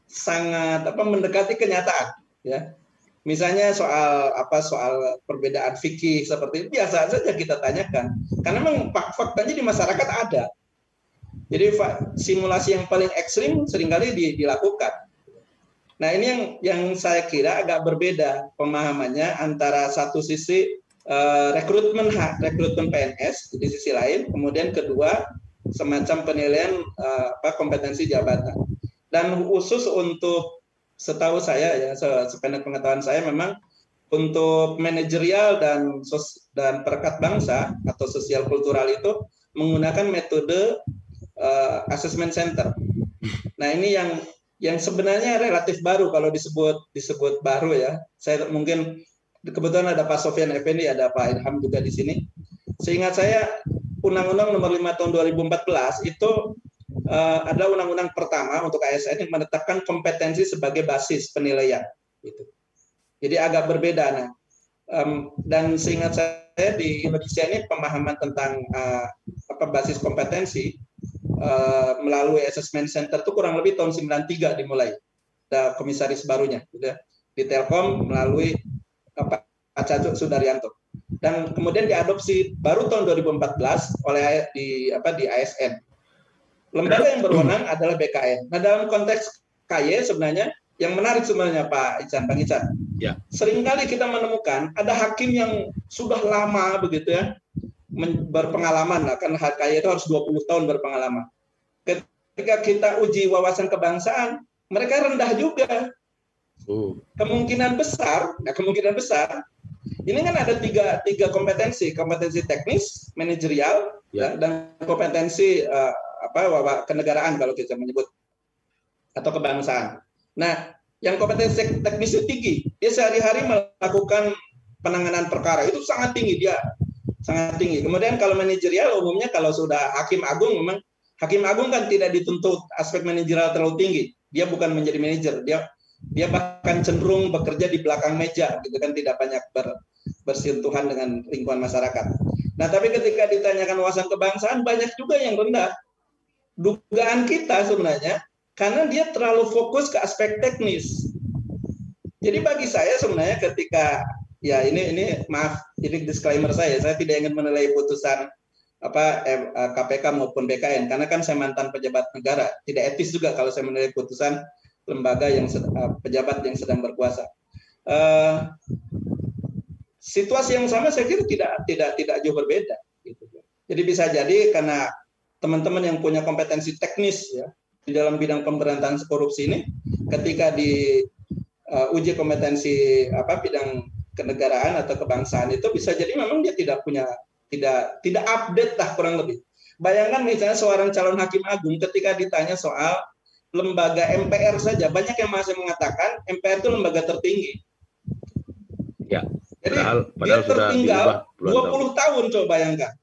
sangat mendekati kenyataan, ya. Misalnya soal perbedaan fikih seperti itu biasa saja kita tanyakan, karena memang faktanya di masyarakat ada. Jadi simulasi yang paling ekstrim seringkali dilakukan. Nah, ini yang saya kira agak berbeda pemahamannya antara satu sisi rekrutmen PNS di sisi lain, kemudian kedua semacam penilaian kompetensi jabatan. Dan khusus untuk setahu saya ya, sependek pengetahuan saya memang untuk manajerial dan perekat bangsa atau sosial kultural itu menggunakan metode assessment center. Nah, ini yang sebenarnya relatif baru kalau disebut baru ya. Saya mungkin kebetulan ada Pak Sofyan Effendi, ada Pak Ilham juga di sini. Seingat saya Undang-Undang Nomor 5 Tahun 2014 itu adalah undang-undang pertama untuk ASN yang menetapkan kompetensi sebagai basis penilaian. Gitu. Jadi agak berbeda. Nah, dan seingat saya di Indonesia ini pemahaman tentang basis kompetensi melalui assessment center itu kurang lebih tahun 93 dimulai. Ada komisaris barunya, gitu ya, di Telkom melalui Pak Cacu Sudaryanto. Dan kemudian diadopsi baru tahun 2014 oleh di ASN. Lembaga yang berwenang adalah BKN. Nah, dalam konteks KY sebenarnya yang menarik sebenarnya Pak Ican, Bang Ican. Ya. Seringkali kita menemukan ada hakim yang sudah lama begitu ya, berpengalaman lah, kan KY itu harus 20 tahun berpengalaman. Ketika kita uji wawasan kebangsaan, mereka rendah juga. Kemungkinan besar, ini kan ada tiga kompetensi teknis, manajerial, ya, dan kompetensi kenegaraan kalau kita menyebut atau kebangsaan. Nah, yang kompetensi teknis itu tinggi, dia sehari-hari melakukan penanganan perkara itu sangat tinggi dia, sangat tinggi. Kemudian kalau manajerial umumnya kalau sudah hakim agung, memang hakim agung kan tidak dituntut aspek manajerial terlalu tinggi, dia bukan menjadi manajer, dia bahkan cenderung bekerja di belakang meja, gitu kan, tidak banyak bersentuhan dengan lingkungan masyarakat. Nah, tapi ketika ditanyakan wawasan kebangsaan banyak juga yang rendah. Dugaan kita sebenarnya karena dia terlalu fokus ke aspek teknis. Jadi bagi saya sebenarnya ketika ya ini maaf, ini disclaimer saya tidak ingin menilai putusan KPK maupun BKN karena kan saya mantan pejabat negara, tidak etis juga kalau saya menilai putusan lembaga yang pejabat yang sedang berkuasa. Situasi yang sama saya kira tidak jauh berbeda. Gitu. Jadi bisa jadi karena teman-teman yang punya kompetensi teknis ya di dalam bidang pemberantasan korupsi ini, ketika di uji kompetensi bidang kenegaraan atau kebangsaan itu bisa jadi memang dia tidak update lah kurang lebih. Bayangkan misalnya seorang calon hakim agung ketika ditanya soal lembaga MPR saja, banyak yang masih mengatakan MPR itu lembaga tertinggi. Ya. Jadi padahal dia tertinggal 20 tahun coba bayangkan.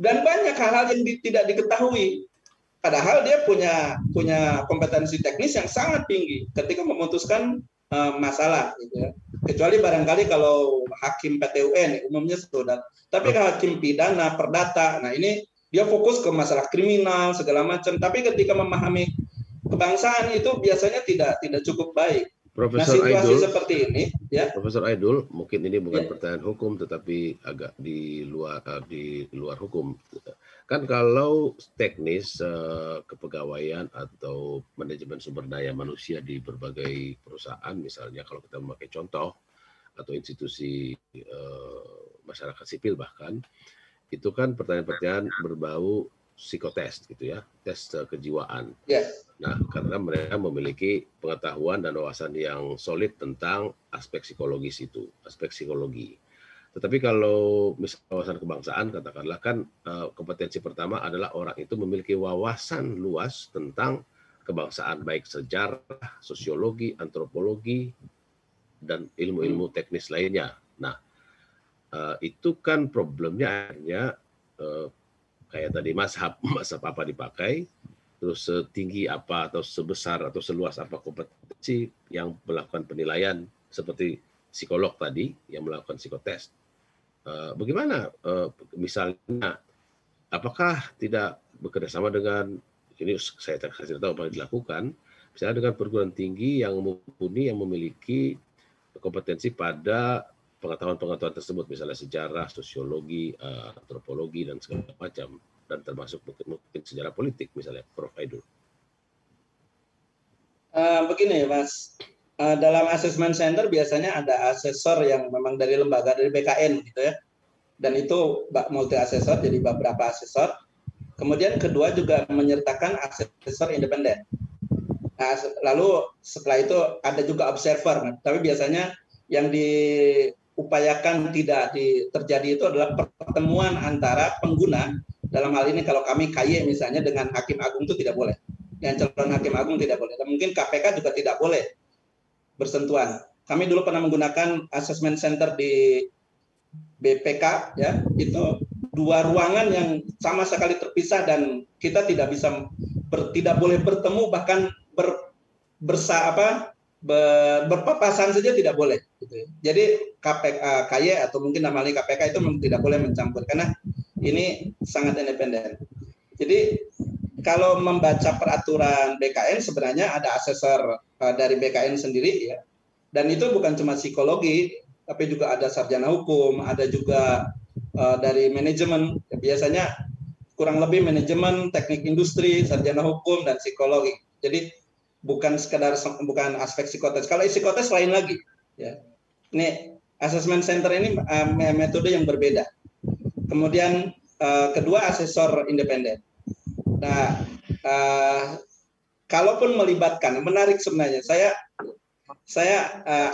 Dan banyak hal-hal yang tidak diketahui. Padahal dia punya kompetensi teknis yang sangat tinggi ketika memutuskan masalah, gitu ya. Kecuali barangkali kalau hakim PT-UN umumnya sudah. Tapi kalau hakim pidana, perdata, nah ini dia fokus ke masalah kriminal segala macam. Tapi ketika memahami kebangsaan itu biasanya tidak cukup baik. Profesor situasi Aidul, seperti ini, ya. Profesor Aidul, mungkin ini bukan pertanyaan hukum, tetapi agak di luar hukum. Kan kalau teknis kepegawaian atau manajemen sumber daya manusia di berbagai perusahaan, misalnya kalau kita memakai contoh atau institusi masyarakat sipil bahkan, itu kan pertanyaan-pertanyaan berbau psikotest gitu ya, tes kejiwaan. Nah, karena mereka memiliki pengetahuan dan wawasan yang solid tentang aspek psikologis itu, aspek psikologi. Tetapi kalau misalnya wawasan kebangsaan, katakanlah kan kompetensi pertama adalah orang itu memiliki wawasan luas tentang kebangsaan, baik sejarah, sosiologi, antropologi, dan ilmu-ilmu teknis lainnya. Nah, itu kan problemnya akhirnya kayak tadi mazhab apa dipakai, terus setinggi apa atau sebesar atau seluas apa kompetensi yang melakukan penilaian seperti psikolog tadi yang melakukan psikotest. Bagaimana misalnya apakah tidak bekerja sama dengan, ini saya kasih tahu apa yang dilakukan, misalnya dengan perguruan tinggi yang mumpuni, yang memiliki kompetensi pada pengetahuan-pengetahuan tersebut, misalnya sejarah, sosiologi, antropologi, dan segala macam, dan termasuk mungkin sejarah politik, misalnya Prof. Aidul. Begini Mas, dalam assessment center biasanya ada asesor yang memang dari lembaga, dari BKN gitu ya, dan itu multi asesor, jadi beberapa asesor. Kemudian kedua juga menyertakan asesor independen. Nah, lalu setelah itu ada juga observer, tapi biasanya yang diupayakan tidak terjadi itu adalah pertemuan antara pengguna, dalam hal ini kalau kami KY misalnya dengan Hakim Agung itu tidak boleh, dengan calon Hakim Agung tidak boleh, dan mungkin KPK juga tidak boleh bersentuhan. Kami dulu pernah menggunakan assessment center di BPK, ya, itu 2 ruangan yang sama sekali terpisah dan kita tidak bisa tidak boleh bertemu, bahkan berpapasan saja tidak boleh. Gitu. Jadi KY atau mungkin namanya KPK itu tidak boleh mencampur karena ini sangat independen. Jadi kalau membaca peraturan BKN sebenarnya ada asesor dari BKN sendiri ya, dan itu bukan cuma psikologi, tapi juga ada sarjana hukum, ada juga dari manajemen, biasanya kurang lebih manajemen, teknik industri, sarjana hukum, dan psikologi. Jadi bukan aspek psikotes. Kalau psikotes lain lagi. Ya. Ini assessment center ini metode yang berbeda. Kemudian kedua asesor independen. Nah, kalaupun melibatkan, menarik sebenarnya. Saya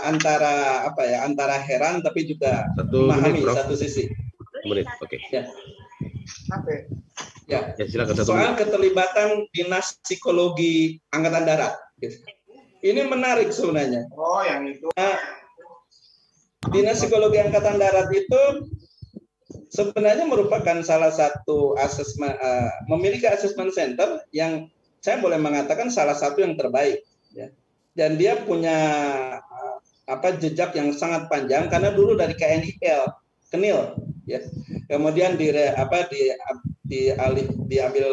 antara heran tapi juga memahami satu sisi. Oke. Ya. Ya, silakan. Soal keterlibatan Dinas Psikologi Angkatan Darat. Ini menarik sebenarnya. Oh, yang itu. Dinas Psikologi Angkatan Darat itu sebenarnya merupakan salah satu asesmen, memiliki assessment center yang saya boleh mengatakan salah satu yang terbaik. Ya. Dan dia punya jejak yang sangat panjang karena dulu dari KNIL, ya. Kemudian diambil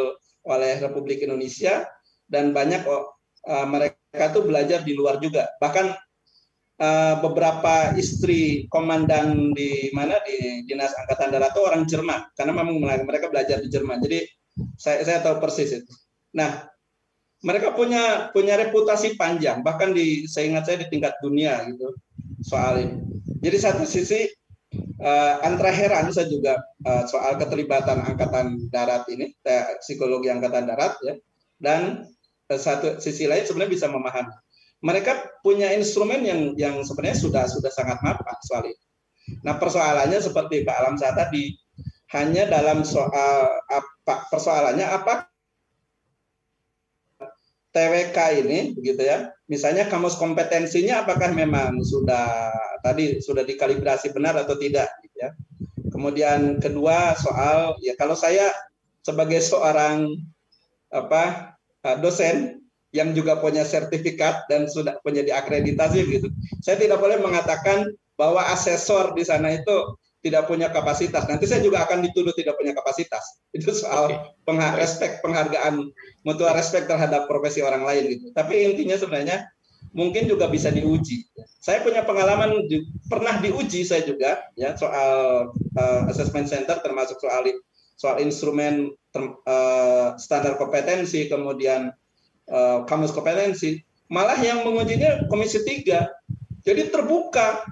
oleh Republik Indonesia dan banyak mereka tuh belajar di luar juga. Bahkan beberapa istri komandan di Dinas Angkatan Darat itu orang Jerman karena memang mereka belajar di Jerman. Jadi saya tahu persis itu. Nah, mereka punya reputasi panjang, bahkan saya ingat saya di tingkat dunia gitu soal ini. Jadi satu sisi antara heran saya juga soal keterlibatan Angkatan Darat ini, psikologi Angkatan Darat ya, dan satu sisi lain sebenarnya bisa memahami. Mereka punya instrumen yang sebenarnya sudah sangat mapan soal ini. Nah, persoalannya seperti Pak Alamsyah tadi, hanya dalam soal persoalannya apa TWK ini, begitu ya. Misalnya kamus kompetensinya apakah memang sudah dikalibrasi benar atau tidak, gitu ya. Kemudian kedua soal ya kalau saya sebagai seorang dosen yang juga punya sertifikat dan sudah punya diakreditasi gitu, saya tidak boleh mengatakan bahwa asesor di sana itu tidak punya kapasitas. Nanti saya juga akan dituduh tidak punya kapasitas. Itu soal penghargaan, mutual respect terhadap profesi orang lain gitu. Tapi intinya sebenarnya mungkin juga bisa diuji. Saya punya pengalaman pernah diuji saya juga ya soal assessment center, termasuk soal instrumen standar kompetensi, kemudian kamus kompetensi. Malah yang mengujinya Komisi 3. Jadi terbuka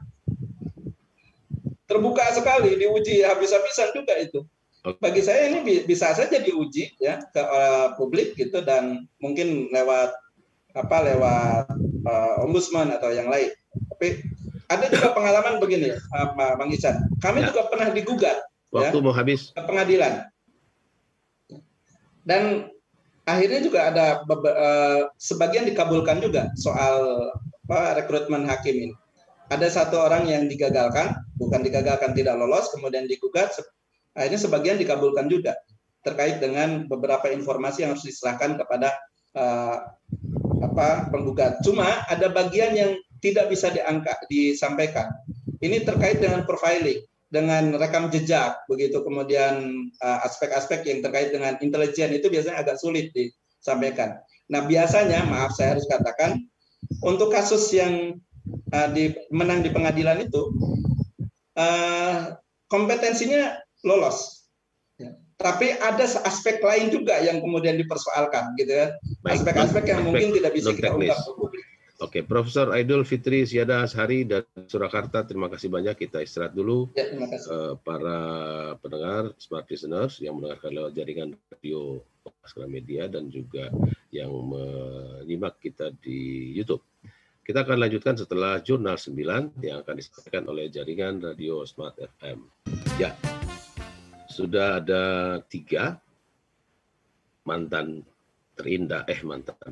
sekali, diuji habis-habisan juga itu. Bagi saya ini bisa saja diuji ya ke publik gitu, dan mungkin lewat ombudsman atau yang lain. Tapi ada juga pengalaman begini, Bang Ican. Kami juga pernah digugat waktu mau habis ke pengadilan. Dan akhirnya juga ada sebagian dikabulkan juga soal rekrutmen hakim ini. Ada satu orang yang tidak lolos, kemudian digugat, akhirnya sebagian dikabulkan juga terkait dengan beberapa informasi yang harus diserahkan kepada penggugat. Cuma ada bagian yang tidak bisa disampaikan. Ini terkait dengan profiling dengan rekam jejak, begitu kemudian aspek-aspek yang terkait dengan intelijen itu biasanya agak sulit disampaikan. Nah, biasanya, maaf saya harus katakan, untuk kasus yang menang di pengadilan itu, kompetensinya lolos. Tapi ada aspek lain juga yang kemudian dipersoalkan, gitu ya. Aspek-aspek yang mungkin tidak bisa kita ungkap ke publik. Oke, Profesor Aidul Fitri Syada Ashari dari Surakarta, terima kasih banyak. Kita istirahat dulu. Ya, terima kasih. Para pendengar, smart listeners yang mendengarkan lewat jaringan radio Askara Media dan juga yang menyimak kita di YouTube. Kita akan lanjutkan setelah Jurnal 9 yang akan disampaikan oleh jaringan radio Smart FM. Ya, sudah ada 3 mantan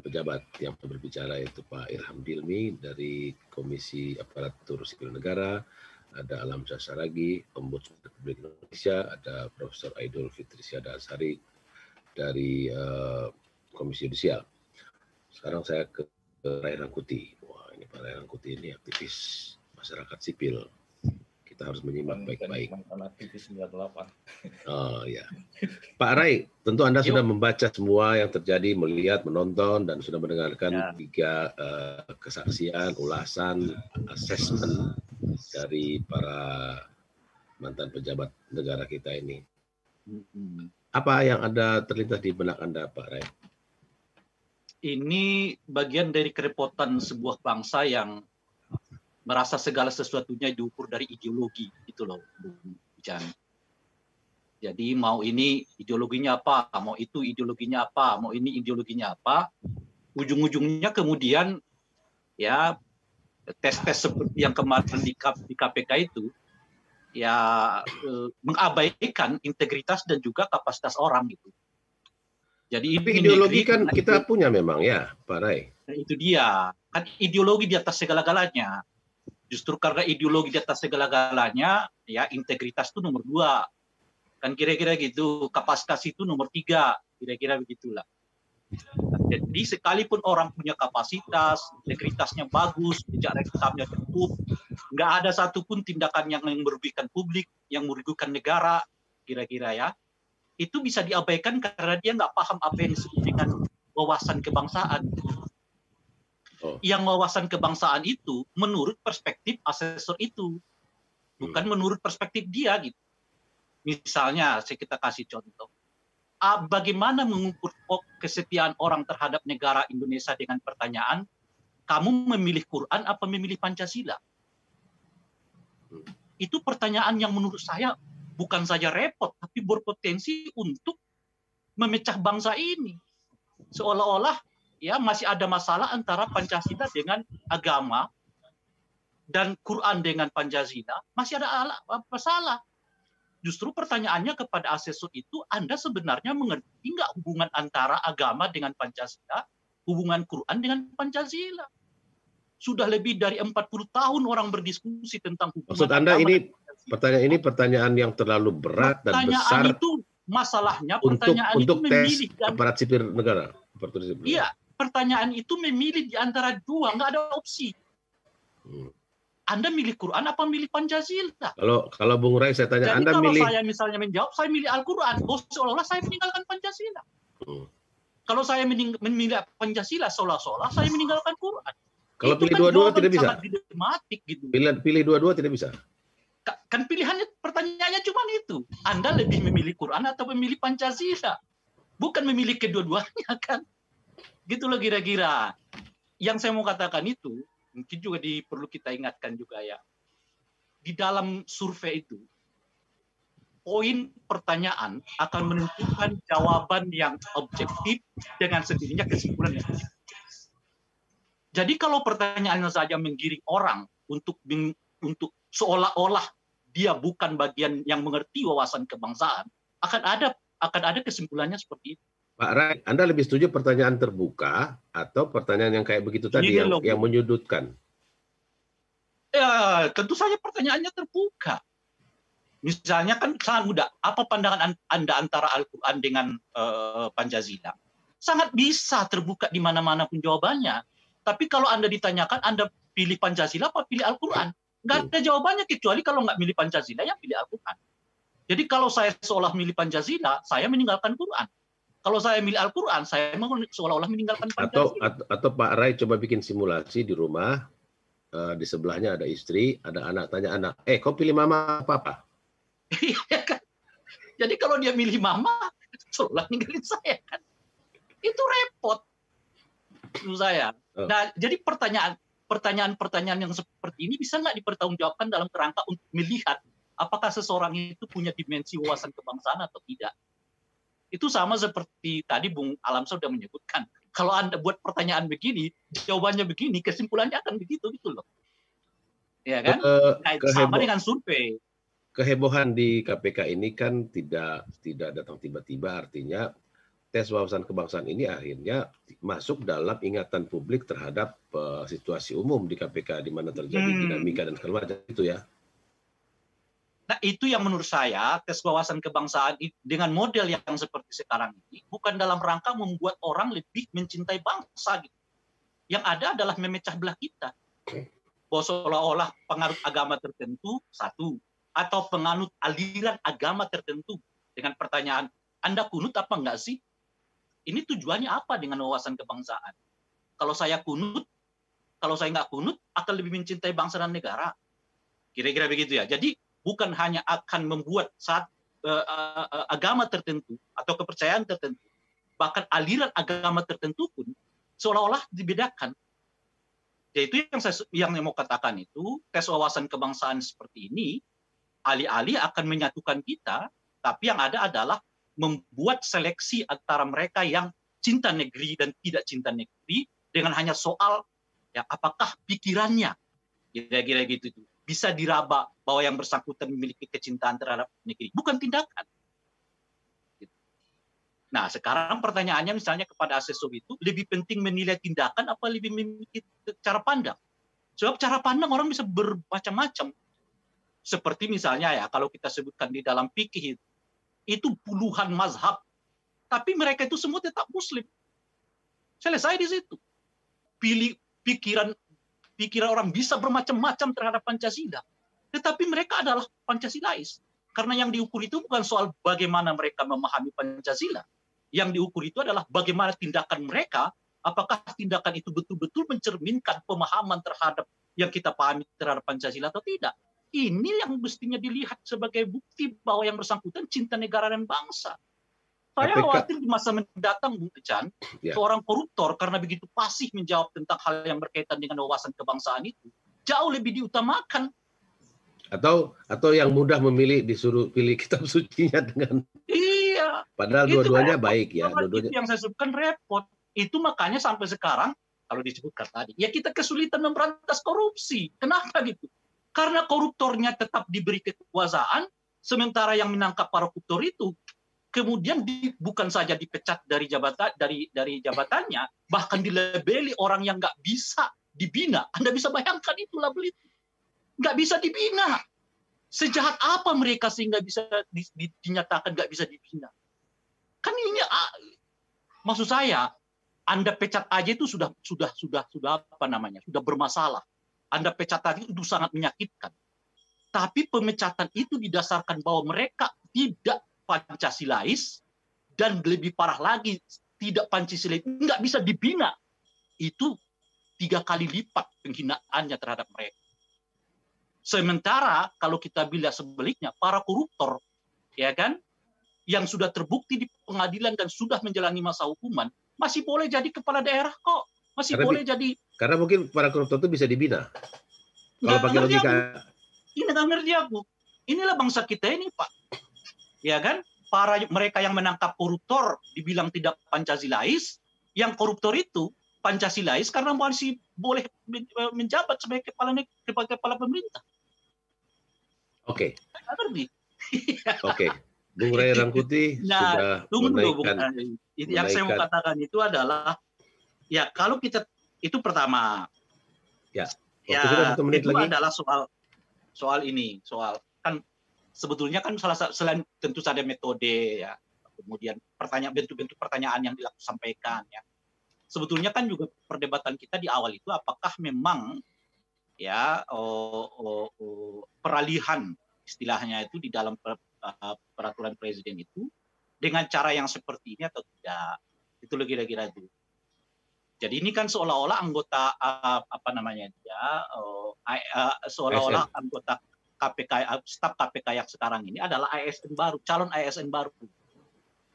pejabat yang berbicara, yaitu Pak Ilham Dilmi dari Komisi Aparatur Sipil Negara, ada Alam Syah Saragi, Ombudsman Republik Indonesia, ada Profesor Aidul Fitri Syada Ashari dari Komisi Yudisial. Sekarang saya ke Ray Rangkuti. Wah, ini Pak Ray Rangkuti ini aktivis masyarakat sipil. Kita harus menyimak baik-baik. Aktivis 98. Oh ya, Pak Ray, tentu Anda sudah membaca semua yang terjadi, melihat, menonton, dan sudah mendengarkan 3 kesaksian, ulasan, asesmen dari para mantan pejabat negara kita ini. Apa yang ada terlintas di benak Anda, Pak Ray? Ini bagian dari kerepotan sebuah bangsa yang merasa segala sesuatunya diukur dari ideologi, itu loh, Bung Jan. Jadi mau ini ideologinya apa, mau itu ideologinya apa, mau ini ideologinya apa, ujung-ujungnya kemudian ya tes-tes seperti yang kemarin di KPK itu ya mengabaikan integritas dan juga kapasitas orang gitu. Jadi tapi ideologi kan kita punya memang ya, Pak Ray. Itu dia, kan ideologi di atas segala-galanya. Justru karena ideologi di atas segala-galanya, ya integritas itu nomor 2. Kan kira-kira gitu, kapasitas itu nomor 3, kira-kira begitulah. Jadi sekalipun orang punya kapasitas, integritasnya bagus, jejak rekamnya cukup, nggak ada satupun tindakan yang merugikan publik, yang merugikan negara, kira-kira ya, itu bisa diabaikan karena dia nggak paham apa yang disebut dengan wawasan kebangsaan. Yang wawasan kebangsaan itu menurut perspektif asesor itu, bukan menurut perspektif dia gitu. Misalnya, kita kasih contoh, bagaimana mengukur kesetiaan orang terhadap negara Indonesia dengan pertanyaan, kamu memilih Quran apa memilih Pancasila? Itu pertanyaan yang menurut saya bukan saja repot, tapi berpotensi untuk memecah bangsa ini. Seolah-olah ya masih ada masalah antara Pancasila dengan agama dan Quran dengan Pancasila, masih ada masalah. Justru pertanyaannya kepada asesor itu, Anda sebenarnya mengerti nggak hubungan antara agama dengan Pancasila, hubungan Quran dengan Pancasila? Sudah lebih dari 40 tahun orang berdiskusi tentang hubungan. Maksud Anda ini pertanyaan yang terlalu berat dan besar. Pertanyaan itu masalahnya untuk tes aparat sipil negara. Iya. Pertanyaan itu memilih di antara 2, nggak ada opsi. Anda milih Quran apa milih Pancasila? Kalau Bung Ray saya tanya, jadi Anda kalau milih? Saya misalnya menjawab, saya milih Al-Quran, seolah-olah saya meninggalkan Pancasila. Kalau saya memilih Pancasila, seolah-olah saya meninggalkan Quran. Kalau pilih dua-dua tidak bisa? Gitu. Pilih dua-dua tidak bisa? Kan pilihannya, pertanyaannya cuma itu. Anda lebih memilih Quran atau memilih Pancasila? Bukan memilih kedua-duanya kan? Gitu loh kira-kira. Yang saya mau katakan itu, mungkin juga perlu kita ingatkan juga ya. Di dalam survei itu, poin pertanyaan akan menentukan jawaban yang objektif dengan sendirinya kesimpulan yang objektif. Jadi kalau pertanyaannya saja menggiring orang untuk seolah-olah dia bukan bagian yang mengerti wawasan kebangsaan, akan ada kesimpulannya seperti itu. Pak Ray, Anda lebih setuju pertanyaan terbuka atau pertanyaan yang kayak begitu tadi yang menyudutkan? Ya, tentu saja pertanyaannya terbuka. Misalnya kan sangat mudah. Apa pandangan Anda antara Al-Quran dengan Pancasila? Sangat bisa terbuka di mana-mana pun jawabannya. Tapi kalau Anda ditanyakan, Anda pilih Pancasila apa pilih Al-Quran? Nggak ada jawabannya kecuali kalau nggak milih Pancasila, yang pilih Al-Quran. Jadi kalau saya seolah milih Pancasila, saya meninggalkan Quran. Kalau saya milih Al-Quran, saya seolah-olah meninggalkan Pancasila. Atau Pak Rai coba bikin simulasi di rumah, di sebelahnya ada istri, ada anak, tanya anak, kau pilih mama apa papa? Iya kan? Jadi kalau dia milih mama, seolah ninggalin saya kan. Itu repot menurut saya. Nah, jadi pertanyaan-pertanyaan yang seperti ini bisa nggak dipertanggungjawabkan dalam kerangka untuk melihat apakah seseorang itu punya dimensi wawasan kebangsaan atau tidak. Itu sama seperti tadi Bung Alam sudah menyebutkan. Kalau Anda buat pertanyaan begini, jawabannya begini, kesimpulannya akan begitu gitu loh. Ya kan? Sama dengan survei. Kehebohan di KPK ini kan tidak datang tiba-tiba, artinya tes wawasan kebangsaan ini akhirnya masuk dalam ingatan publik terhadap situasi umum di KPK di mana terjadi dinamika dan segala macam itu ya. Nah, itu yang menurut saya tes wawasan kebangsaan dengan model yang seperti sekarang ini bukan dalam rangka membuat orang lebih mencintai bangsa gitu. Yang ada adalah memecah belah kita. Bahwa seolah-olah penganut agama tertentu satu, atau penganut aliran agama tertentu dengan pertanyaan, Anda kunut apa enggak sih? Ini tujuannya apa dengan wawasan kebangsaan? Kalau saya kunut, kalau saya nggak kunut, akan lebih mencintai bangsa dan negara. Kira-kira begitu ya. Jadi bukan hanya akan membuat agama tertentu atau kepercayaan tertentu, bahkan aliran agama tertentu pun seolah-olah dibedakan. Yaitu yang mau katakan itu, tes wawasan kebangsaan seperti ini, alih-alih akan menyatukan kita, tapi yang ada adalah membuat seleksi antara mereka yang cinta negeri dan tidak cinta negeri dengan hanya soal ya apakah pikirannya kira-kira gitu bisa diraba bahwa yang bersangkutan memiliki kecintaan terhadap negeri, bukan tindakan. Nah, sekarang pertanyaannya misalnya kepada asesor itu, lebih penting menilai tindakan apa lebih memiliki cara pandang? Sebab cara pandang orang bisa bermacam-macam. Seperti misalnya ya, kalau kita sebutkan di dalam fikih itu puluhan mazhab, tapi mereka itu semua tetap muslim. Selesai di situ. Pikiran orang bisa bermacam-macam terhadap Pancasila. Tetapi mereka adalah Pancasilais. Karena yang diukur itu bukan soal bagaimana mereka memahami Pancasila. Yang diukur itu adalah bagaimana tindakan mereka, apakah tindakan itu betul-betul mencerminkan pemahaman terhadap yang kita pahami terhadap Pancasila atau tidak. Ini yang mestinya dilihat sebagai bukti bahwa yang bersangkutan cinta negara dan bangsa. Saya khawatir di masa mendatang, Bung Ecan, seorang koruptor karena begitu pasif menjawab tentang hal yang berkaitan dengan wawasan kebangsaan itu, jauh lebih diutamakan. Atau yang mudah memilih disuruh pilih kitab sucinya dengan... Iya. Padahal dua-duanya baik ya. Itu yang saya sebutkan repot. Itu makanya sampai sekarang, kalau disebutkan tadi, ya kita kesulitan memberantas korupsi. Kenapa gitu? Karena koruptornya tetap diberi kekuasaan, sementara yang menangkap para koruptor itu kemudian bukan saja dipecat dari jabatannya, bahkan dilabeli orang yang nggak bisa dibina. Anda bisa bayangkan itu label itu. Nggak bisa dibina. Sejahat apa mereka sehingga bisa dinyatakan nggak bisa dibina? Kan ini, maksud saya, Anda pecat aja itu sudah apa namanya? Sudah bermasalah. Anda pecat tadi itu sangat menyakitkan. Tapi pemecatan itu didasarkan bahwa mereka tidak Pancasilais dan lebih parah lagi tidak Pancasilais, nggak bisa dibina. Itu 3 kali lipat penghinaannya terhadap mereka. Sementara kalau kita bilang sebaliknya, para koruptor, ya kan, yang sudah terbukti di pengadilan dan sudah menjalani masa hukuman, masih boleh jadi kepala daerah kok, masih boleh jadi. Karena mungkin para koruptor itu bisa dibina. Kalau pakai logika. Ini nggak ngerti aku. Inilah bangsa kita ini, Pak. Ya kan, mereka yang menangkap koruptor dibilang tidak Pancasilais, yang koruptor itu Pancasilais karena masih boleh menjabat sebagai kepala pemerintah. Oke. Oke. Bung Ray Rangkuti sudah menaikkan. Yang saya mau katakan itu adalah, ya kalau kita itu pertama. Ya. Ya, itu lagi. Adalah soal ini, soal kan. Sebetulnya kan selain tentu saja metode ya, kemudian bentuk-bentuk pertanyaan yang disampaikan ya. Sebetulnya kan juga perdebatan kita di awal itu apakah memang ya peralihan istilahnya itu di dalam peraturan presiden itu dengan cara yang seperti ini atau tidak. Itu kira-kira itu. Jadi ini kan seolah-olah anggota seolah-olah anggota KPK, staf KPK yang sekarang ini adalah ASN baru, calon ASN baru,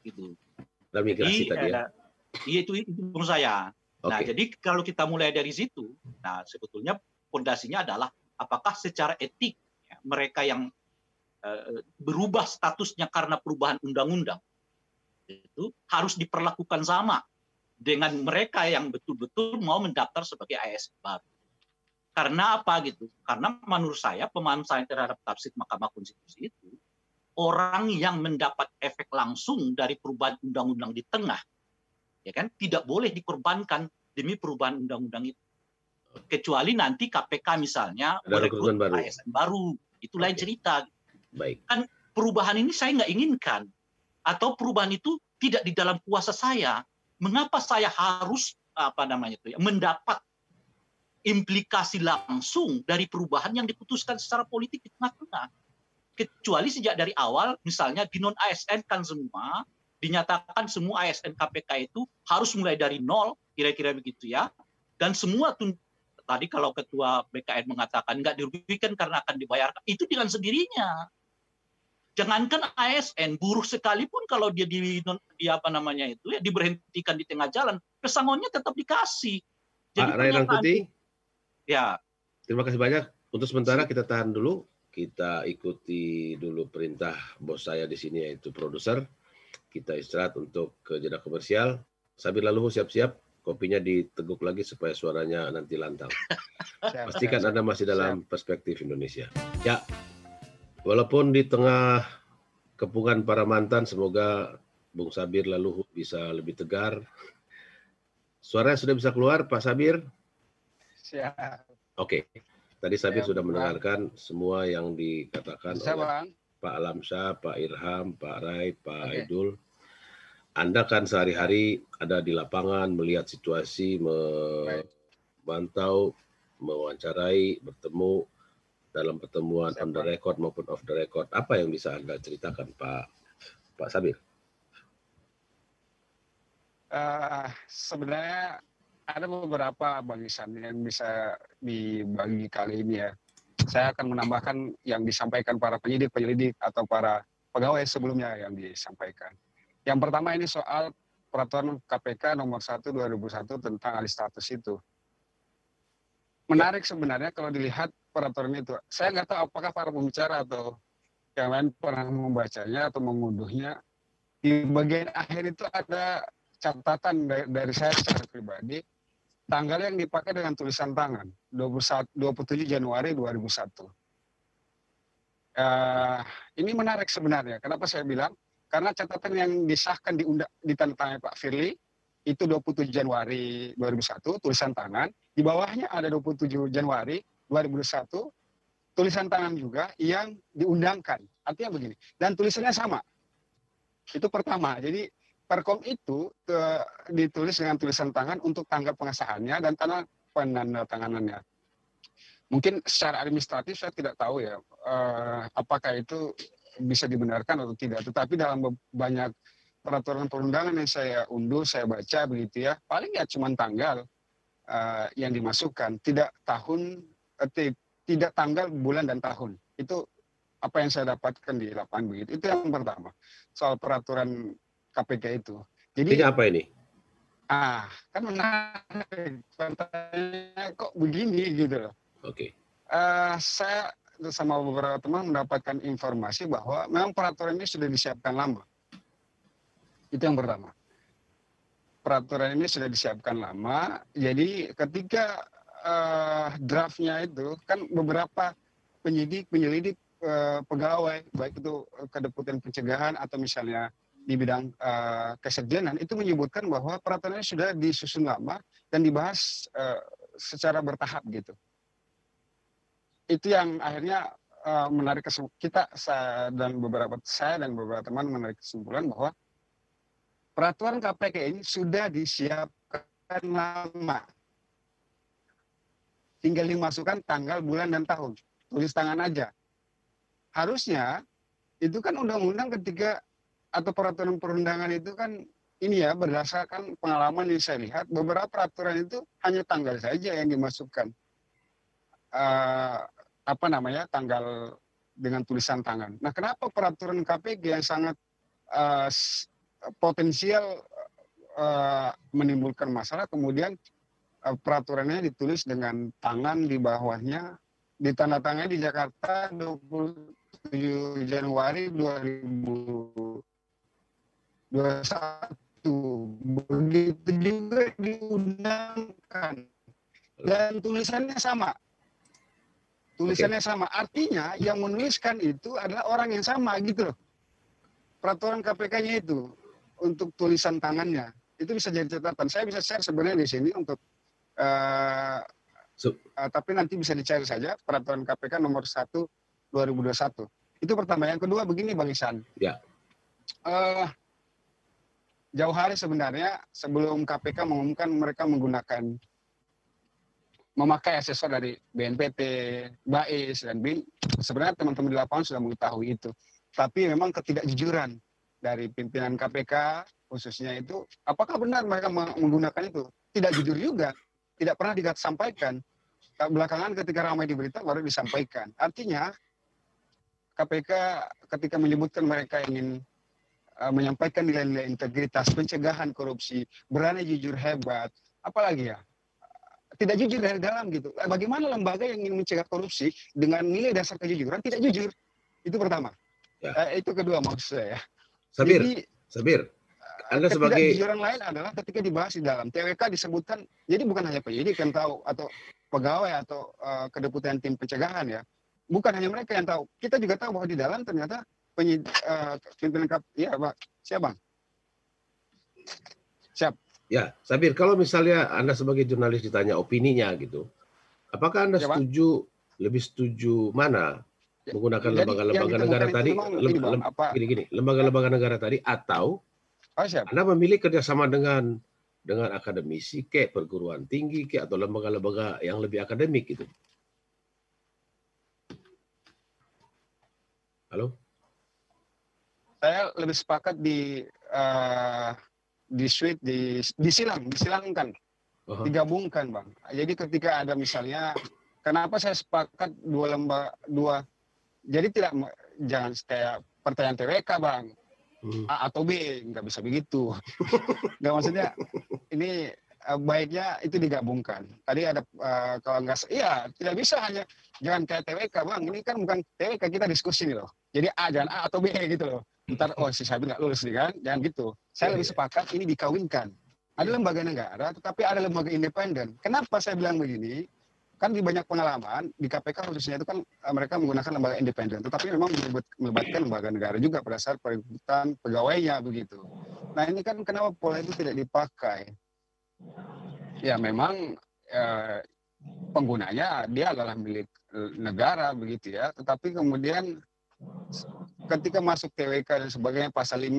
gitu. Dan migrasi tadi ya. Iya itu menurut saya. Nah, jadi kalau kita mulai dari situ, nah sebetulnya fondasinya adalah apakah secara etik ya, mereka yang berubah statusnya karena perubahan undang-undang itu harus diperlakukan sama dengan mereka yang betul-betul mau mendaftar sebagai ASN baru. Karena apa gitu? Karena menurut saya pemahaman saya terhadap tafsir Mahkamah Konstitusi itu orang yang mendapat efek langsung dari perubahan undang-undang di tengah, ya kan, tidak boleh dikorbankan demi perubahan undang-undang itu. Kecuali nanti KPK misalnya merekrut ASN baru, itu lain cerita. Baik. Kan perubahan ini saya nggak inginkan, atau perubahan itu tidak di dalam kuasa saya. Mengapa saya harus mendapat implikasi langsung dari perubahan yang diputuskan secara politik di tengah-tengah? Kecuali sejak dari awal, misalnya di non ASN kan semua dinyatakan semua ASN KPK itu harus mulai dari nol, kira-kira begitu ya. Dan semua tadi kalau Ketua BKN mengatakan nggak dirugikan karena akan dibayarkan, itu dengan sendirinya. Jangankan ASN, buruh sekalipun kalau dia diberhentikan di tengah jalan, pesangonnya tetap dikasih. Jadi Pak Ray Rangkuti, ya. Terima kasih banyak. Untuk sementara kita tahan dulu, kita ikuti dulu perintah bos saya di sini yaitu produser. Kita istirahat untuk ke jeda komersial. Sabir Laluhu siap-siap, kopinya diteguk lagi supaya suaranya nanti lantang. Pastikan Anda masih dalam perspektif Indonesia. Ya. Walaupun di tengah kepungan para mantan, semoga Bung Sabir Laluhu bisa lebih tegar. Suaranya sudah bisa keluar, Pak Sabir? Siap. Oke. Tadi Sabir sudah mendengarkan semua yang dikatakan oleh Pak Alamsyah, Pak Irham, Pak Rai, Pak Aidul. Anda kan sehari-hari ada di lapangan, melihat situasi, memantau, mewawancarai, bertemu, dalam pertemuan on the record maupun off the record. Apa yang bisa Anda ceritakan, Pak Sabir? Sebenarnya ada beberapa barisan yang bisa dibagi kali ini ya. Saya akan menambahkan yang disampaikan para penyelidik atau para pegawai sebelumnya yang disampaikan. Yang pertama ini soal peraturan KPK nomor 1/2001 tentang alih status itu. Menarik sebenarnya kalau dilihat peraturan itu. Saya nggak tahu apakah para pembicara atau yang lain pernah membacanya atau mengunduhnya. Di bagian akhir itu ada catatan dari saya secara pribadi, tanggal yang dipakai dengan tulisan tangan, 27 Januari 2001. Ini menarik sebenarnya. Kenapa saya bilang? Karena catatan yang disahkan ditandatangani Pak Firly, itu 27 Januari 2001, tulisan tangan. Di bawahnya ada 27 Januari 2021, tulisan tangan juga yang diundangkan. Artinya begini, dan tulisannya sama. Itu pertama. Jadi Perkom itu ditulis dengan tulisan tangan untuk tanggal pengesahannya dan tanggal penandatanganannya. Mungkin secara administratif saya tidak tahu ya, apakah itu bisa dibenarkan atau tidak. Tetapi dalam banyak peraturan perundangan yang saya unduh, saya baca begitu ya, paling ya cuma tanggal yang dimasukkan, tidak tanggal, bulan dan tahun. Itu apa yang saya dapatkan di lapangan begitu. Itu yang pertama soal peraturan KPK itu. Jadi apa ini? Kan menarik. Kok begini gitu loh. Oke. Saya sama beberapa teman mendapatkan informasi bahwa memang peraturan ini sudah disiapkan lama. Itu yang pertama. Peraturan ini sudah disiapkan lama. Jadi ketika draftnya itu kan beberapa penyelidik pegawai, baik itu kedeputian pencegahan atau misalnya di bidang kesekjenan, itu menyebutkan bahwa peraturan ini sudah disusun lama dan dibahas secara bertahap gitu. Itu yang akhirnya menarik saya dan beberapa teman menarik kesimpulan bahwa peraturan KPK ini sudah disiapkan lama. tinggal dimasukkan tanggal, bulan, dan tahun. Tulis tangan aja. Harusnya itu kan undang-undang ketika atau peraturan perundangan itu kan ini ya berdasarkan pengalaman yang saya lihat, beberapa peraturan itu hanya tanggal saja yang dimasukkan. Tanggal dengan tulisan tangan. Nah, kenapa peraturan KPK yang sangat potensial menimbulkan masalah, kemudian peraturannya ditulis dengan tangan di bawahnya, ditandatangani di Jakarta 27 Januari 2021. Begitu juga diundangkan. Dan tulisannya sama. Tulisannya sama. Artinya yang menuliskan itu adalah orang yang sama gitu loh. Peraturan KPK-nya itu untuk tulisan tangannya. Itu bisa jadi catatan. Saya bisa share sebenarnya di sini untuk tapi nanti bisa dicari saja peraturan KPK nomor 1 2021. Itu pertama. Yang kedua begini Bang Ihsan. Ya. Jauh hari sebenarnya sebelum KPK mengumumkan mereka memakai asesor dari BNPT, BAIS, dan BIN, sebenarnya teman-teman di lapangan sudah mengetahui itu. Tapi memang ketidakjujuran dari pimpinan KPK khususnya itu, apakah benar mereka menggunakan itu? Tidak jujur juga, tidak pernah disampaikan. Belakangan ketika ramai di berita baru disampaikan. Artinya KPK ketika menyebutkan mereka ingin menyampaikan nilai-nilai integritas, pencegahan korupsi, berani jujur hebat, apalagi ya, tidak jujur dari dalam gitu. Bagaimana lembaga yang ingin mencegah korupsi dengan nilai dasar kejujuran tidak jujur? Itu pertama. Ya. Itu kedua maksud saya. Sabir, Anda sebagai ketidakjujuran lain adalah ketika dibahas di dalam TWK disebutkan, jadi bukan hanya penyidik yang tahu atau pegawai atau kedeputian tim pencegahan ya, bukan hanya mereka yang tahu. Kita juga tahu bahwa di dalam ternyata pimpinan Pak. Siap Bang? Siap. Ya, Sabir, kalau misalnya Anda sebagai jurnalis ditanya opininya gitu, apakah Anda lebih setuju mana menggunakan lembaga-lembaga negara tadi, lembaga-lembaga negara tadi, atau Anda memilih kerjasama dengan akademisi, kayak perguruan tinggi, kayak atau lembaga-lembaga yang lebih akademik gitu? Halo? Saya lebih sepakat disilangkan, digabungkan Bang. Jadi ketika ada misalnya, kenapa saya sepakat dua, jadi jangan kayak pertanyaan TWK Bang, A atau B, nggak bisa begitu. Nggak, maksudnya ini baiknya itu digabungkan. Tadi ada kalau nggak, iya tidak bisa hanya jangan kayak TWK Bang. Ini kan bukan TWK, kita diskusi nih loh. Jadi jangan A atau B gitu loh. Ntar si Sabir nggak lulus nih kan, jangan gitu. Saya lebih sepakat ini dikawinkan. Ada lembaga negara, tetapi ada lembaga independen. Kenapa saya bilang begini? Kan di banyak pengalaman di KPK khususnya itu kan mereka menggunakan lembaga independen, tetapi memang melibatkan lembaga negara juga pada saat perekrutan pegawainya begitu. Nah ini kan kenapa pola itu tidak dipakai? Ya memang penggunanya dia adalah milik negara begitu ya, tetapi kemudian ketika masuk TWK dan sebagainya pasal 5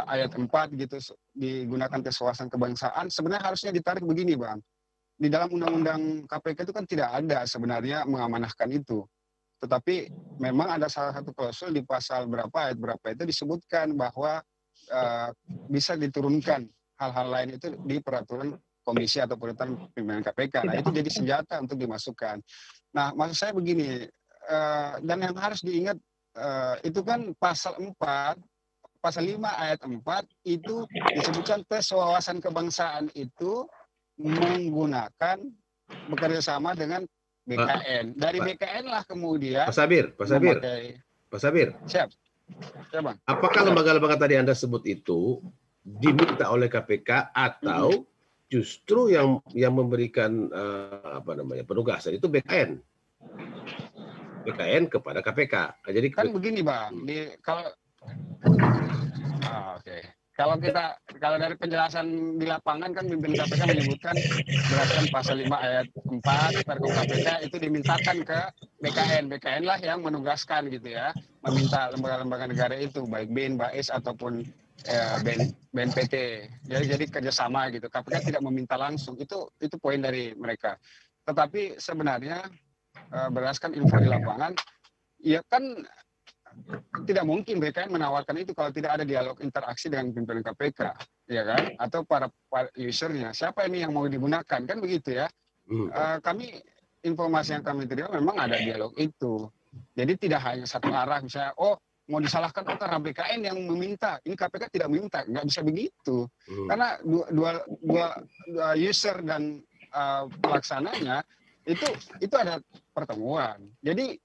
ayat 4 gitu digunakan tes wawasan kebangsaan, sebenarnya harusnya ditarik begini Bang. Di dalam undang-undang KPK itu kan tidak ada sebenarnya mengamanahkan itu. Tetapi memang ada salah satu klausul di pasal ayat berapa itu disebutkan bahwa bisa diturunkan hal-hal lain itu di peraturan komisi atau peraturan pimpinan KPK. Nah itu jadi senjata untuk dimasukkan. Nah maksud saya begini, dan yang harus diingat itu kan pasal 5 ayat 4 itu disebutkan tes wawasan kebangsaan itu menggunakan bekerja sama dengan BKN. Dari BKN lah kemudian Pak Sabir. Siap Bang. Apakah lembaga-lembaga tadi Anda sebut itu diminta oleh KPK atau justru yang memberikan penugasan itu BKN kepada KPK? Jadi kan begini Bang, kalau dari penjelasan di lapangan kan pimpinan KPK menyebutkan berdasarkan pasal 5 ayat 4 Pergub KPK itu dimintakan ke BKN. BKN lah yang menugaskan gitu ya, meminta lembaga-lembaga negara itu baik BIN, BAIS ataupun BNPT. Jadi kerjasama gitu. KPK tidak meminta langsung. Itu poin dari mereka. Tetapi sebenarnya berdasarkan info di lapangan, ya kan tidak mungkin BKN menawarkan itu kalau tidak ada dialog interaksi dengan pimpinan KPK, ya kan? Atau para usernya. Siapa ini yang mau digunakan, kan begitu ya? Kami informasi yang kami terima memang ada dialog itu. Jadi tidak hanya satu arah, misalnya, oh mau disalahkan karena BKN yang meminta, ini KPK tidak meminta, nggak bisa begitu. Karena dua user dan pelaksananya itu ada pertemuan. Jadi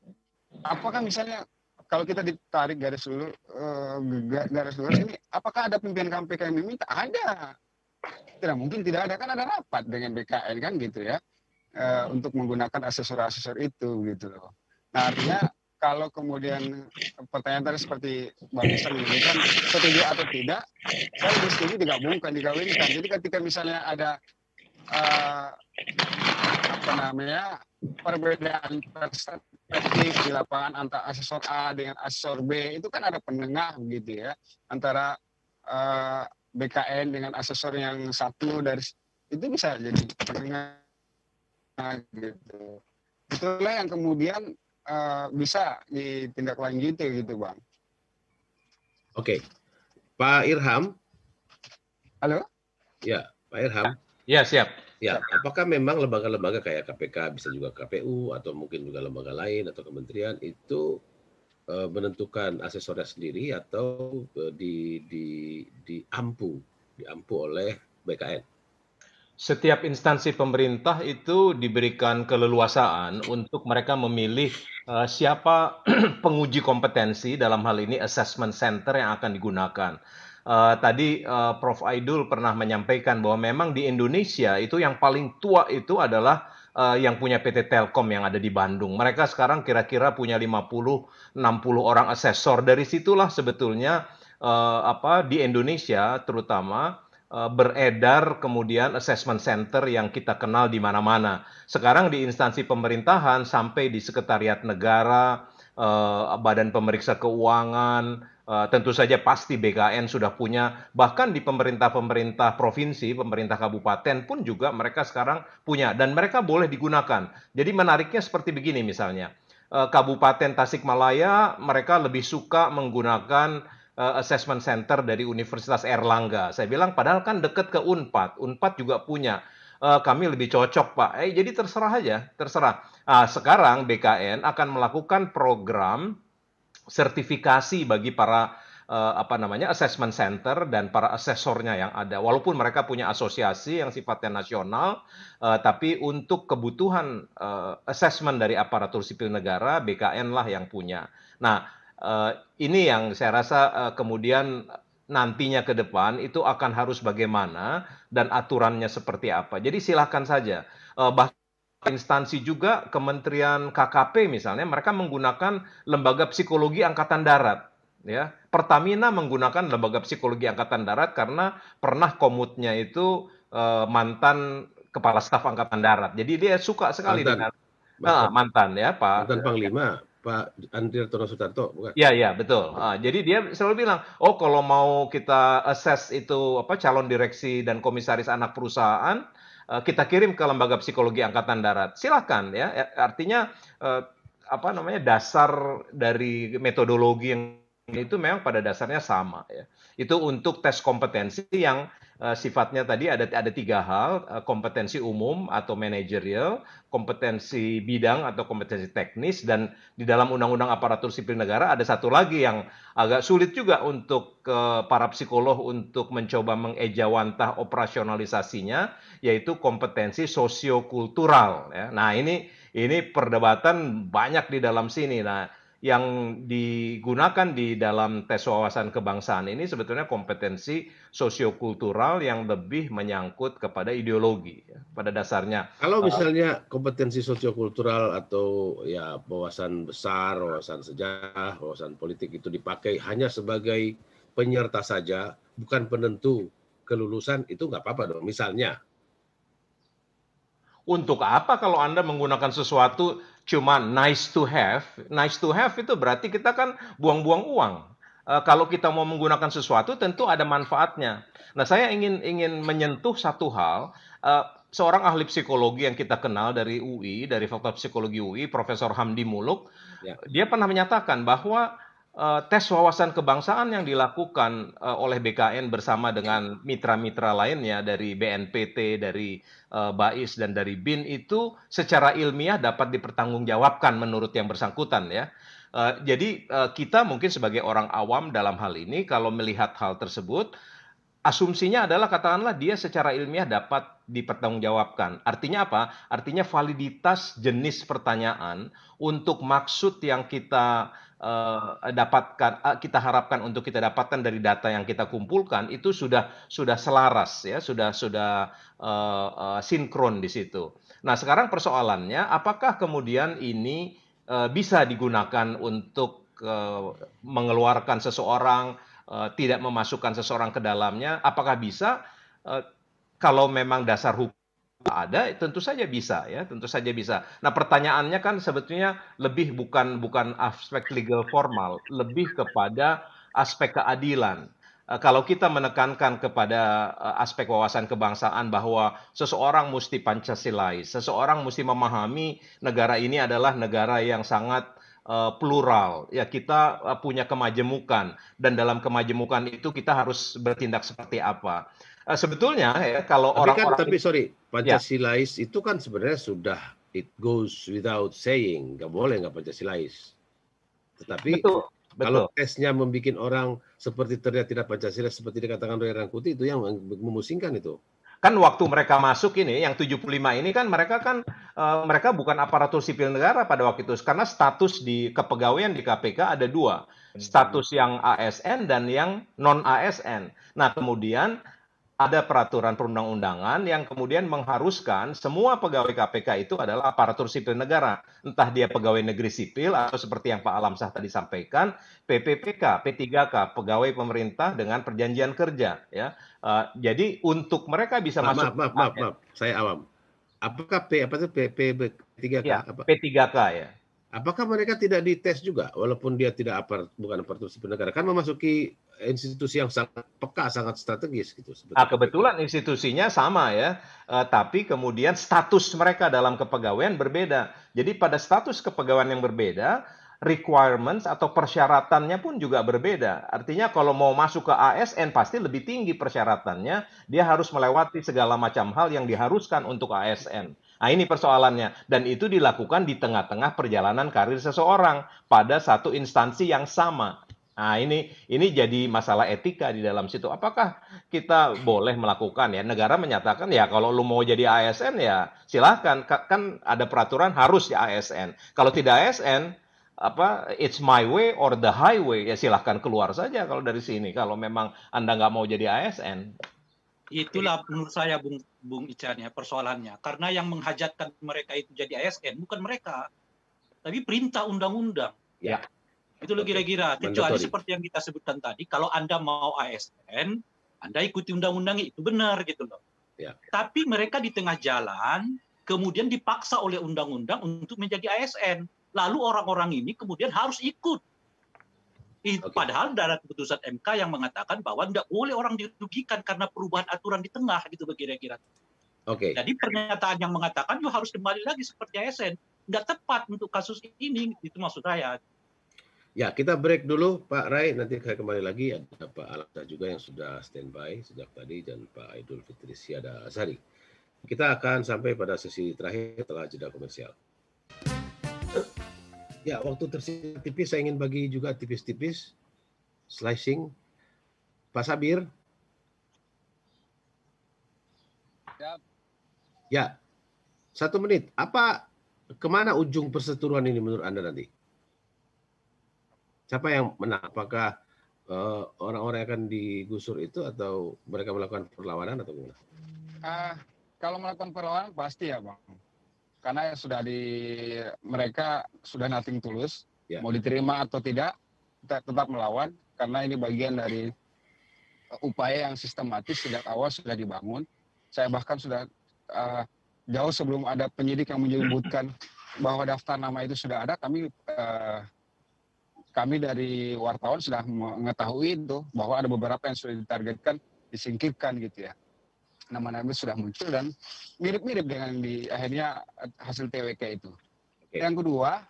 apakah misalnya kalau kita ditarik garis lurus ini, apakah ada pimpinan KPK yang meminta? Ada. Tidak mungkin tidak ada, kan ada rapat dengan BKN kan gitu ya, untuk menggunakan asesor-asesor itu gitu loh. Nah artinya kalau kemudian pertanyaan tadi seperti Bang Isan menyebutkan setuju atau tidak, saya lebih setuju digabungkan, dikawinkan. Jadi ketika misalnya ada perbedaan perspektif di lapangan antara asesor A dengan asesor B, itu kan ada penengah gitu ya, antara BKN dengan asesor yang satu dari itu bisa jadi penengah gitu. Itulah yang kemudian bisa ditindaklanjuti gitu, Bang. Oke. Pak Irham. Halo? Ya, Pak Irham. Ya, siap. Ya, apakah memang lembaga-lembaga kayak KPK, bisa juga KPU, atau mungkin juga lembaga lain atau kementerian itu menentukan asesornya sendiri atau diampu oleh BKN? Setiap instansi pemerintah itu diberikan keleluasaan untuk mereka memilih siapa penguji kompetensi, dalam hal ini assessment center yang akan digunakan. Tadi Prof. Aidul pernah menyampaikan bahwa memang di Indonesia itu yang paling tua itu adalah yang punya PT Telkom yang ada di Bandung. Mereka sekarang kira-kira punya 50-60 orang asesor. Dari situlah sebetulnya di Indonesia terutama beredar kemudian assessment center yang kita kenal di mana-mana. Sekarang di instansi pemerintahan sampai di sekretariat negara, badan pemeriksa keuangan, tentu saja pasti BKN sudah punya, bahkan di pemerintah-pemerintah provinsi, pemerintah kabupaten pun juga mereka sekarang punya, dan mereka boleh digunakan. Jadi menariknya seperti begini misalnya, Kabupaten Tasikmalaya mereka lebih suka menggunakan assessment center dari Universitas Erlangga. Saya bilang padahal kan dekat ke Unpad. Unpad juga punya. Kami lebih cocok, Pak. Jadi terserah aja, terserah. Sekarang BKN akan melakukan program sertifikasi bagi para assessment center dan para asesornya yang ada. Walaupun mereka punya asosiasi yang sifatnya nasional, tapi untuk kebutuhan assessment dari aparatur sipil negara, BKN lah yang punya. Nah, ini yang saya rasa kemudian nantinya ke depan itu akan harus bagaimana dan aturannya seperti apa. Jadi silakan saja. Bahkan instansi juga Kementerian KKP misalnya, mereka menggunakan lembaga psikologi angkatan darat. Ya, Pertamina menggunakan lembaga psikologi angkatan darat karena pernah komutnya itu mantan kepala staf angkatan darat. Jadi dia suka sekali dengan mantan ya Pak. Mantan Panglima. Pak Andri Tono Sutarto, bukan? Iya, betul. Jadi dia selalu bilang, oh kalau mau kita assess itu calon direksi dan komisaris anak perusahaan, kita kirim ke lembaga psikologi angkatan darat. Silakan ya. Artinya dasar dari metodologi yang itu memang pada dasarnya sama ya. Itu untuk tes kompetensi yang sifatnya tadi ada 3 hal, kompetensi umum atau manajerial, kompetensi bidang atau kompetensi teknis, dan di dalam Undang-Undang Aparatur Sipil Negara ada satu lagi yang agak sulit juga untuk para psikolog untuk mencoba mengejawantah operasionalisasinya, yaitu kompetensi sosiokultural ya. Nah, ini perdebatan banyak di dalam sini. Nah, yang digunakan di dalam tes wawasan kebangsaan ini sebetulnya kompetensi sosiokultural yang lebih menyangkut kepada ideologi ya, pada dasarnya. Kalau misalnya kompetensi sosiokultural atau ya wawasan besar, wawasan sejarah, wawasan politik itu dipakai hanya sebagai penyerta saja, bukan penentu kelulusan, itu nggak apa-apa dong. Misalnya, untuk apa kalau Anda menggunakan sesuatu cuma nice to have? Nice to have itu berarti kita kan buang-buang uang. Kalau kita mau menggunakan sesuatu tentu ada manfaatnya. Nah, saya ingin menyentuh satu hal. seorang ahli psikologi yang kita kenal dari UI, dari Fakultas Psikologi UI, Profesor Hamdi Muluk, Ya. dia pernah menyatakan bahwa tes wawasan kebangsaan yang dilakukan oleh BKN bersama dengan mitra-mitra lainnya dari BNPT, dari BAIS dan dari BIN itu secara ilmiah dapat dipertanggungjawabkan menurut yang bersangkutan ya. Jadi kita mungkin sebagai orang awam dalam hal ini kalau melihat hal tersebut, asumsinya adalah katakanlah dia secara ilmiah dapat dipertanggungjawabkan. Artinya apa? Artinya validitas jenis pertanyaan untuk maksud yang kita dapatkan, kita harapkan untuk kita dapatkan dari data yang kita kumpulkan itu sudah selaras ya, sudah sinkron di situ. Nah, sekarang persoalannya apakah kemudian ini bisa digunakan untuk mengeluarkan seseorang, tidak memasukkan seseorang ke dalamnya, apakah bisa? Kalau memang dasar hukum ada, tentu saja bisa ya, tentu saja bisa. Nah, pertanyaannya kan sebetulnya lebih bukan aspek legal formal, lebih kepada aspek keadilan. Kalau kita menekankan kepada aspek wawasan kebangsaan bahwa seseorang mesti Pancasilais, seseorang mesti memahami negara ini adalah negara yang sangat plural. Ya, kita punya kemajemukan dan dalam kemajemukan itu kita harus bertindak seperti apa. Sebetulnya ya kalau orang-orang Sorry, ya, Pancasilais itu kan sebenarnya sudah it goes without saying, nggak boleh nggak Pancasilais. Tetapi betul. kalau tesnya membuat orang seperti terlihat tidak Pancasila seperti dikatakan oleh Rangkuti, itu yang memusingkan itu. Kan waktu mereka masuk ini, yang 75 ini kan mereka bukan aparatur sipil negara pada waktu itu, karena status di kepegawaian di KPK ada dua, status yang ASN dan yang non ASN. Nah, kemudian ada peraturan perundang-undangan yang kemudian mengharuskan semua pegawai KPK itu adalah aparatur sipil negara. Entah dia pegawai negeri sipil atau seperti yang Pak Alamsyah tadi sampaikan, PPPK, P3K, pegawai pemerintah dengan perjanjian kerja. Ya. Jadi untuk mereka bisa masuk... Maaf, saya awam. Apakah P3K? Ya, P3K ya. Apakah mereka tidak dites juga, walaupun dia bukan aparatur sipil negara, kan memasuki institusi yang sangat peka, sangat strategis gitu. Kebetulan institusinya sama ya, tapi kemudian status mereka dalam kepegawaian berbeda. Jadi pada status kepegawaian yang berbeda, requirements atau persyaratannya pun juga berbeda. Artinya kalau mau masuk ke ASN pasti lebih tinggi persyaratannya, dia harus melewati segala macam hal yang diharuskan untuk ASN. Nah, ini persoalannya. Dan itu dilakukan di tengah-tengah perjalanan karir seseorang pada satu instansi yang sama. Nah, ini jadi masalah etika di dalam situ. Apakah kita boleh melakukan ya? Negara menyatakan ya kalau lu mau jadi ASN ya silahkan. Kan ada peraturan harus ya ASN. Kalau tidak ASN, it's my way or the highway, ya silahkan keluar saja kalau dari sini. Kalau memang Anda nggak mau jadi ASN. Itulah menurut saya Bung Ican ya persoalannya. Karena yang menghajatkan mereka itu jadi ASN bukan mereka, tapi perintah undang-undang. Ya. Itu loh kira-kira. Kecuali seperti yang kita sebutkan tadi, kalau Anda mau ASN, Anda ikuti undang-undang itu benar gitu loh. Ya. Tapi mereka di tengah jalan kemudian dipaksa oleh undang-undang untuk menjadi ASN. Lalu orang-orang ini kemudian harus ikut. Padahal ada keputusan MK yang mengatakan bahwa tidak boleh orang dirugikan karena perubahan aturan di tengah gitu kira-kira. Jadi pernyataan yang mengatakan juga harus kembali lagi seperti ASN nggak tepat untuk kasus ini, itu maksud saya. Ya, kita break dulu Pak Rai, nanti saya kembali lagi. Ada Pak Alamsyah juga yang sudah standby sejak tadi dan Pak Aidul Fitri Syada Azhari. Kita akan sampai pada sesi terakhir setelah jeda komersial. Ya, waktu tersisa tipis, saya ingin bagi juga tipis-tipis, slicing. Pak Sabir. Ya, 1 menit. Kemana ujung perseteruan ini menurut Anda nanti? Siapa yang menang? Apakah orang-orang yang akan digusur itu atau mereka melakukan perlawanan atau gimana? Kalau melakukan perlawanan pasti ya Bang. Karena mereka sudah nothing tulus, ya. Mau diterima atau tidak, kita tetap melawan karena ini bagian dari upaya yang sistematis sejak awal sudah dibangun. Saya bahkan sudah jauh sebelum ada penyidik yang menyebutkan bahwa daftar nama itu sudah ada, kami dari wartawan sudah mengetahui itu bahwa ada beberapa yang sudah ditargetkan disingkirkan gitu ya. nama-nama sudah muncul dan mirip-mirip dengan di akhirnya hasil TWK itu. Oke. Yang kedua,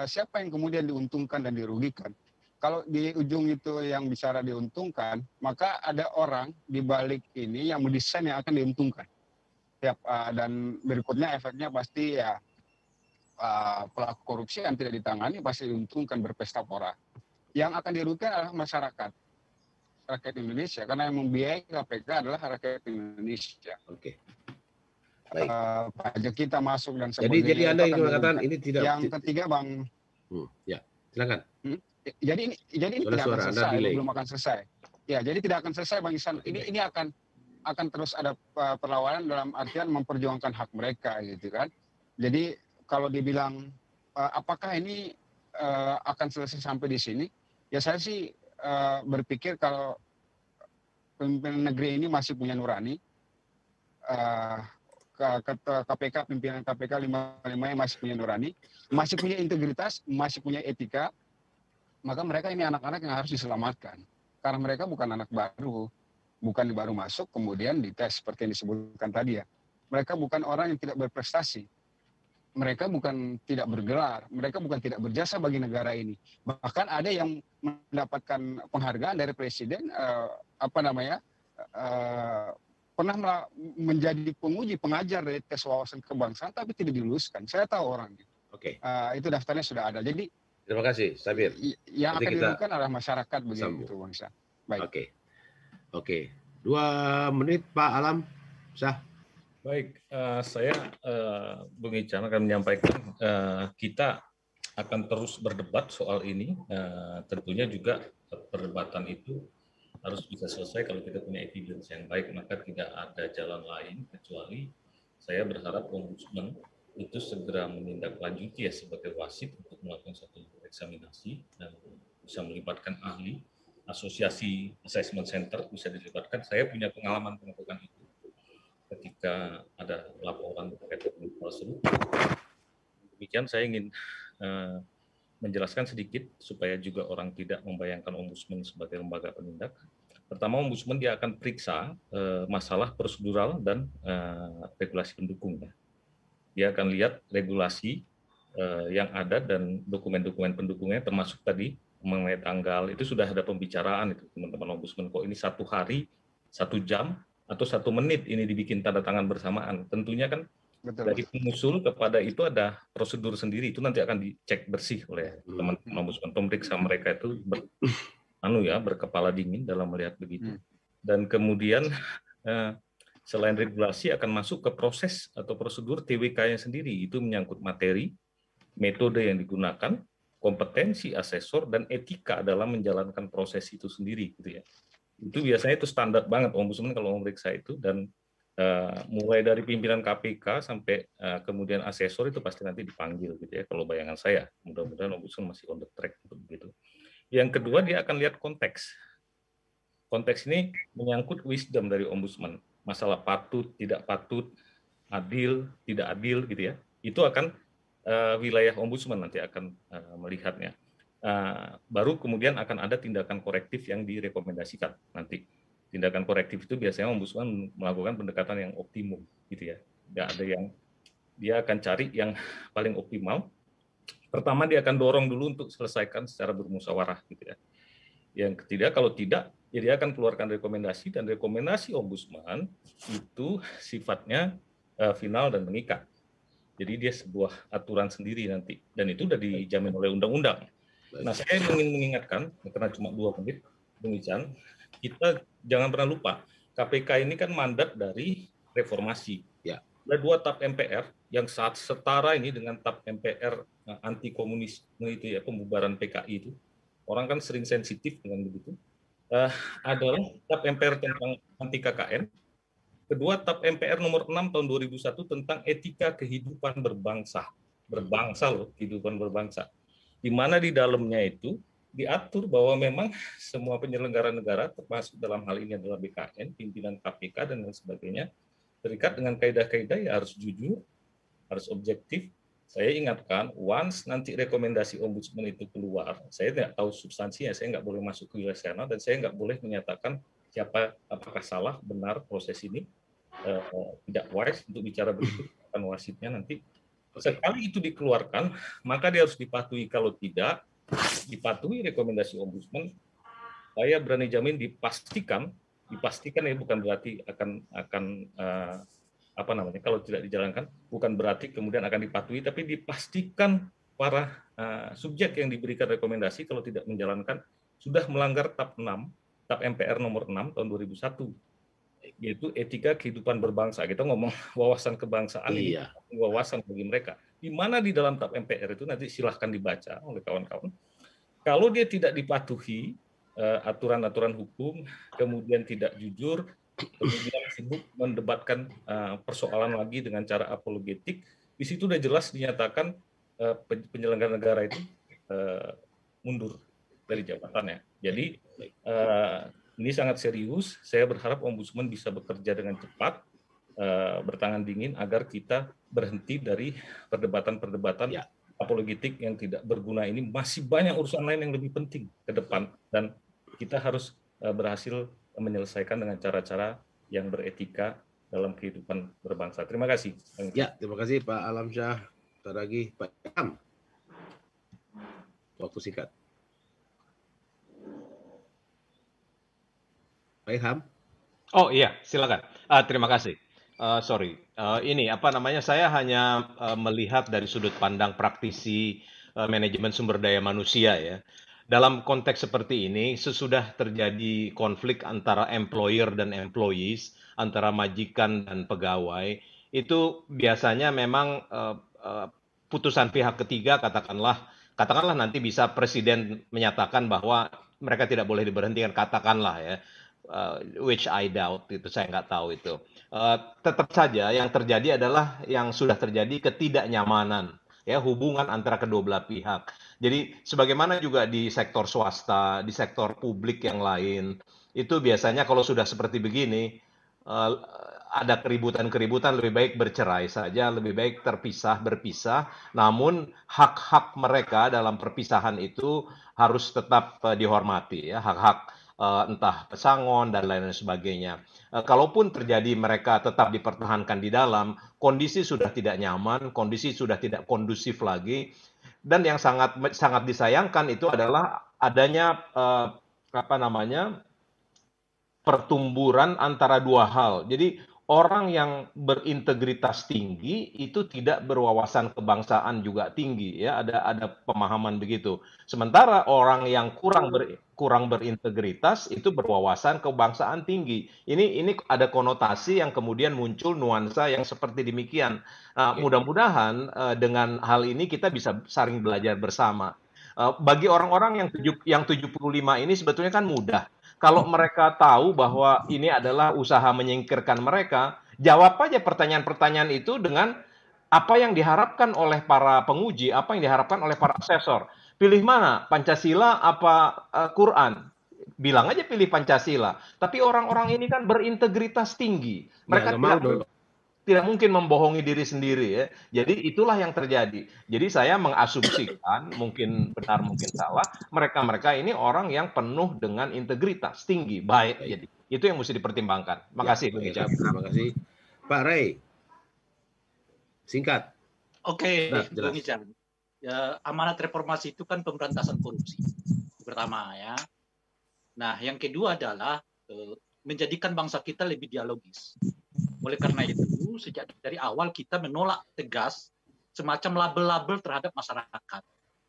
siapa yang kemudian diuntungkan dan dirugikan? Kalau di ujung itu yang bicara diuntungkan, maka ada orang di balik ini yang mendesain yang akan diuntungkan. Dan berikutnya efeknya pasti ya pelaku korupsi yang tidak ditangani pasti diuntungkan berpesta pora. Yang akan dirugikan adalah masyarakat, rakyat Indonesia, karena yang membiayai KPK adalah rakyat Indonesia. Oke. Baik. Pajak kita masuk dan sebagainya. Jadi Anda ingin mengatakan ini tidak. Yang ketiga, Bang. Ya, silakan. Jadi ini tidak akan selesai, belum akan selesai. Ya, jadi tidak akan selesai, Bang Ihsan. Ini akan terus ada perlawanan dalam artian memperjuangkan hak mereka, gitu kan. Jadi kalau dibilang apakah ini akan selesai sampai di sini, ya saya sih berpikir kalau pemimpin negeri ini masih punya nurani, KPK, pimpinan KPK 5-5 masih punya nurani, masih punya integritas, masih punya etika, maka mereka ini anak-anak yang harus diselamatkan. Karena mereka bukan anak baru, bukan baru masuk kemudian dites seperti yang disebutkan tadi ya. Mereka bukan orang yang tidak berprestasi. Mereka bukan tidak bergelar, mereka bukan tidak berjasa bagi negara ini. Bahkan ada yang mendapatkan penghargaan dari presiden, pernah menjadi penguji pengajar dari tes wawasan kebangsaan, tapi tidak diluluskan. Saya tahu orangnya. Oke. Itu daftarnya sudah ada. Jadi terima kasih, Sabir. Yang akan dilakukan adalah masyarakat begitu, Bang Ihsan. Baik. Oke. 2 menit, Pak Alam. Sah. Baik, saya Bung Ican akan menyampaikan kita akan terus berdebat soal ini. Tentunya juga perdebatan itu harus bisa selesai kalau kita punya evidence yang baik, maka tidak ada jalan lain kecuali saya berharap Ombudsman itu segera menindaklanjuti ya sebagai wasit untuk melakukan satu eksaminasi dan bisa melibatkan ahli, asosiasi assessment center bisa dilibatkan. Saya punya pengalaman melakukan itu ketika ada laporan terkait dengan hal tersebut. Demikian saya ingin menjelaskan sedikit supaya juga orang tidak membayangkan Ombudsman sebagai lembaga penindak. Pertama, Ombudsman dia akan periksa masalah prosedural dan regulasi pendukung. Ya. Dia akan lihat regulasi yang ada dan dokumen-dokumen pendukungnya, termasuk tadi mengenai tanggal, itu sudah ada pembicaraan itu teman-teman Ombudsman, kok ini 1 hari, 1 jam, atau 1 menit ini dibikin tanda tangan bersamaan. Tentunya kan betul, dari pengusul kepada itu ada prosedur sendiri, itu nanti akan dicek bersih oleh teman-teman Ombudsman. Pemeriksa mereka itu berkepala dingin dalam melihat begitu. Dan kemudian selain regulasi akan masuk ke proses atau prosedur TWK-nya sendiri, itu menyangkut materi, metode yang digunakan, kompetensi asesor, dan etika dalam menjalankan proses itu sendiri, gitu ya. Itu biasanya itu standar banget Ombudsman kalau memeriksa itu, dan mulai dari pimpinan KPK sampai kemudian asesor itu pasti nanti dipanggil, gitu ya. Kalau bayangan saya, mudah-mudahan Ombudsman masih on the track untuk begitu. Yang kedua, dia akan lihat konteks. Konteks ini menyangkut wisdom dari Ombudsman. Masalah patut, tidak patut, adil, tidak adil, gitu ya. Itu akan wilayah Ombudsman nanti akan melihatnya. Baru kemudian akan ada tindakan korektif yang direkomendasikan nanti. Tindakan korektif itu biasanya Ombudsman melakukan pendekatan yang optimum, gitu ya. Tidak ada yang dia akan cari yang paling optimal. Pertama dia akan dorong dulu untuk selesaikan secara bermusyawarah, gitu ya. Yang ketiga, kalau tidak, ya dia akan keluarkan rekomendasi, dan rekomendasi Ombudsman itu sifatnya final dan mengikat. Jadi dia sebuah aturan sendiri nanti, dan itu sudah dijamin oleh undang-undang. Nah, saya ingin mengingatkan, karena cuma 2 menit, Bung Ican, kita jangan pernah lupa, KPK ini kan mandat dari reformasi. Ya. Ada 2 TAP MPR yang saat setara ini dengan TAP MPR anti komunisme itu ya, pembubaran PKI itu. Orang kan sering sensitif dengan begitu. Adalah TAP MPR tentang anti KKN. Kedua, TAP MPR nomor 6 tahun 2001 tentang etika kehidupan berbangsa. Berbangsa loh, kehidupan berbangsa. Di mana di dalamnya itu diatur bahwa memang semua penyelenggara negara, termasuk dalam hal ini adalah BKN, pimpinan KPK, dan lain sebagainya, terikat dengan kaidah-kaidah ya harus jujur, harus objektif. Saya ingatkan, once nanti rekomendasi Ombudsman itu keluar, saya tidak tahu substansinya, saya nggak boleh masuk ke wilayah sana, dan saya nggak boleh menyatakan siapa apakah salah, benar proses ini. tidak wise untuk bicara begitu akan wasitnya nanti. Sekali itu dikeluarkan, maka dia harus dipatuhi. Kalau tidak dipatuhi rekomendasi Ombudsman, saya berani jamin dipastikan ya, bukan berarti akan apa namanya, kalau tidak dijalankan bukan berarti kemudian akan dipatuhi, tapi dipastikan para subjek yang diberikan rekomendasi kalau tidak menjalankan sudah melanggar TAP MPR nomor 6 tahun 2001, yaitu etika kehidupan berbangsa. Kita ngomong wawasan kebangsaan, ini wawasan bagi mereka. Di mana di dalam TAP MPR itu nanti silahkan dibaca oleh kawan-kawan. Kalau dia tidak dipatuhi aturan-aturan hukum, kemudian tidak jujur, kemudian sibuk mendebatkan persoalan lagi dengan cara apologetik, di situ sudah jelas dinyatakan penyelenggara negara itu mundur dari jabatannya. Jadi ini sangat serius. Saya berharap Ombudsman bisa bekerja dengan cepat, bertangan dingin agar kita berhenti dari perdebatan-perdebatan apologetik yang tidak berguna ini. Masih banyak urusan lain yang lebih penting ke depan, dan kita harus berhasil menyelesaikan dengan cara-cara yang beretika dalam kehidupan berbangsa. Terima kasih. Ya, terima kasih Pak Alamsyah. Bentar lagi Pak Ilham. Waktu singkat. Pak Ilham. Oh iya, silakan. Terima kasih. Ini apa namanya? Saya hanya melihat dari sudut pandang praktisi manajemen sumber daya manusia ya. Dalam konteks seperti ini, sesudah terjadi konflik antara employer dan employees, antara majikan dan pegawai, itu biasanya memang putusan pihak ketiga, katakanlah nanti bisa presiden menyatakan bahwa mereka tidak boleh diberhentikan, katakanlah ya, which I doubt, itu saya nggak tahu itu. Tetap saja yang terjadi adalah yang sudah terjadi ketidaknyamanan, ya, hubungan antara kedua belah pihak. Jadi sebagaimana juga di sektor swasta, di sektor publik yang lain, itu biasanya kalau sudah seperti begini, ada keributan-keributan, lebih baik bercerai saja, lebih baik berpisah, namun hak-hak mereka dalam perpisahan itu harus tetap dihormati, ya, hak-hak entah pesangon dan lain-lain sebagainya. Kalaupun terjadi mereka tetap dipertahankan di dalam, kondisi sudah tidak nyaman, kondisi sudah tidak kondusif lagi, dan yang sangat disayangkan itu adalah adanya pertumburan antara dua hal. Jadi orang yang berintegritas tinggi itu tidak berwawasan kebangsaan juga tinggi, ya, ada pemahaman begitu. Sementara orang yang kurang berintegritas itu berwawasan kebangsaan tinggi. Ini ada konotasi yang kemudian muncul nuansa yang seperti demikian. Mudah-mudahan dengan hal ini kita bisa saling belajar bersama. Bagi orang-orang yang 75 ini sebetulnya kan mudah. Kalau mereka tahu bahwa ini adalah usaha menyingkirkan mereka, jawab aja pertanyaan-pertanyaan itu dengan apa yang diharapkan oleh para penguji, apa yang diharapkan oleh para asesor. Pilih mana, Pancasila apa Quran? Bilang aja pilih Pancasila. Tapi orang-orang ini kan berintegritas tinggi. Mereka tidak mungkin membohongi diri sendiri, ya. Jadi itulah yang terjadi. Jadi saya mengasumsikan, mungkin benar mungkin salah, mereka ini orang yang penuh dengan integritas tinggi, baik. Jadi itu yang mesti dipertimbangkan. Makasih. Terima kasih. Pak Ray, singkat. Oke, Bung Ican. Ya, amanat reformasi itu kan pemberantasan korupsi pertama, ya. Nah, yang kedua adalah menjadikan bangsa kita lebih dialogis. Oleh karena itu, sejak dari awal kita menolak tegas semacam label-label terhadap masyarakat.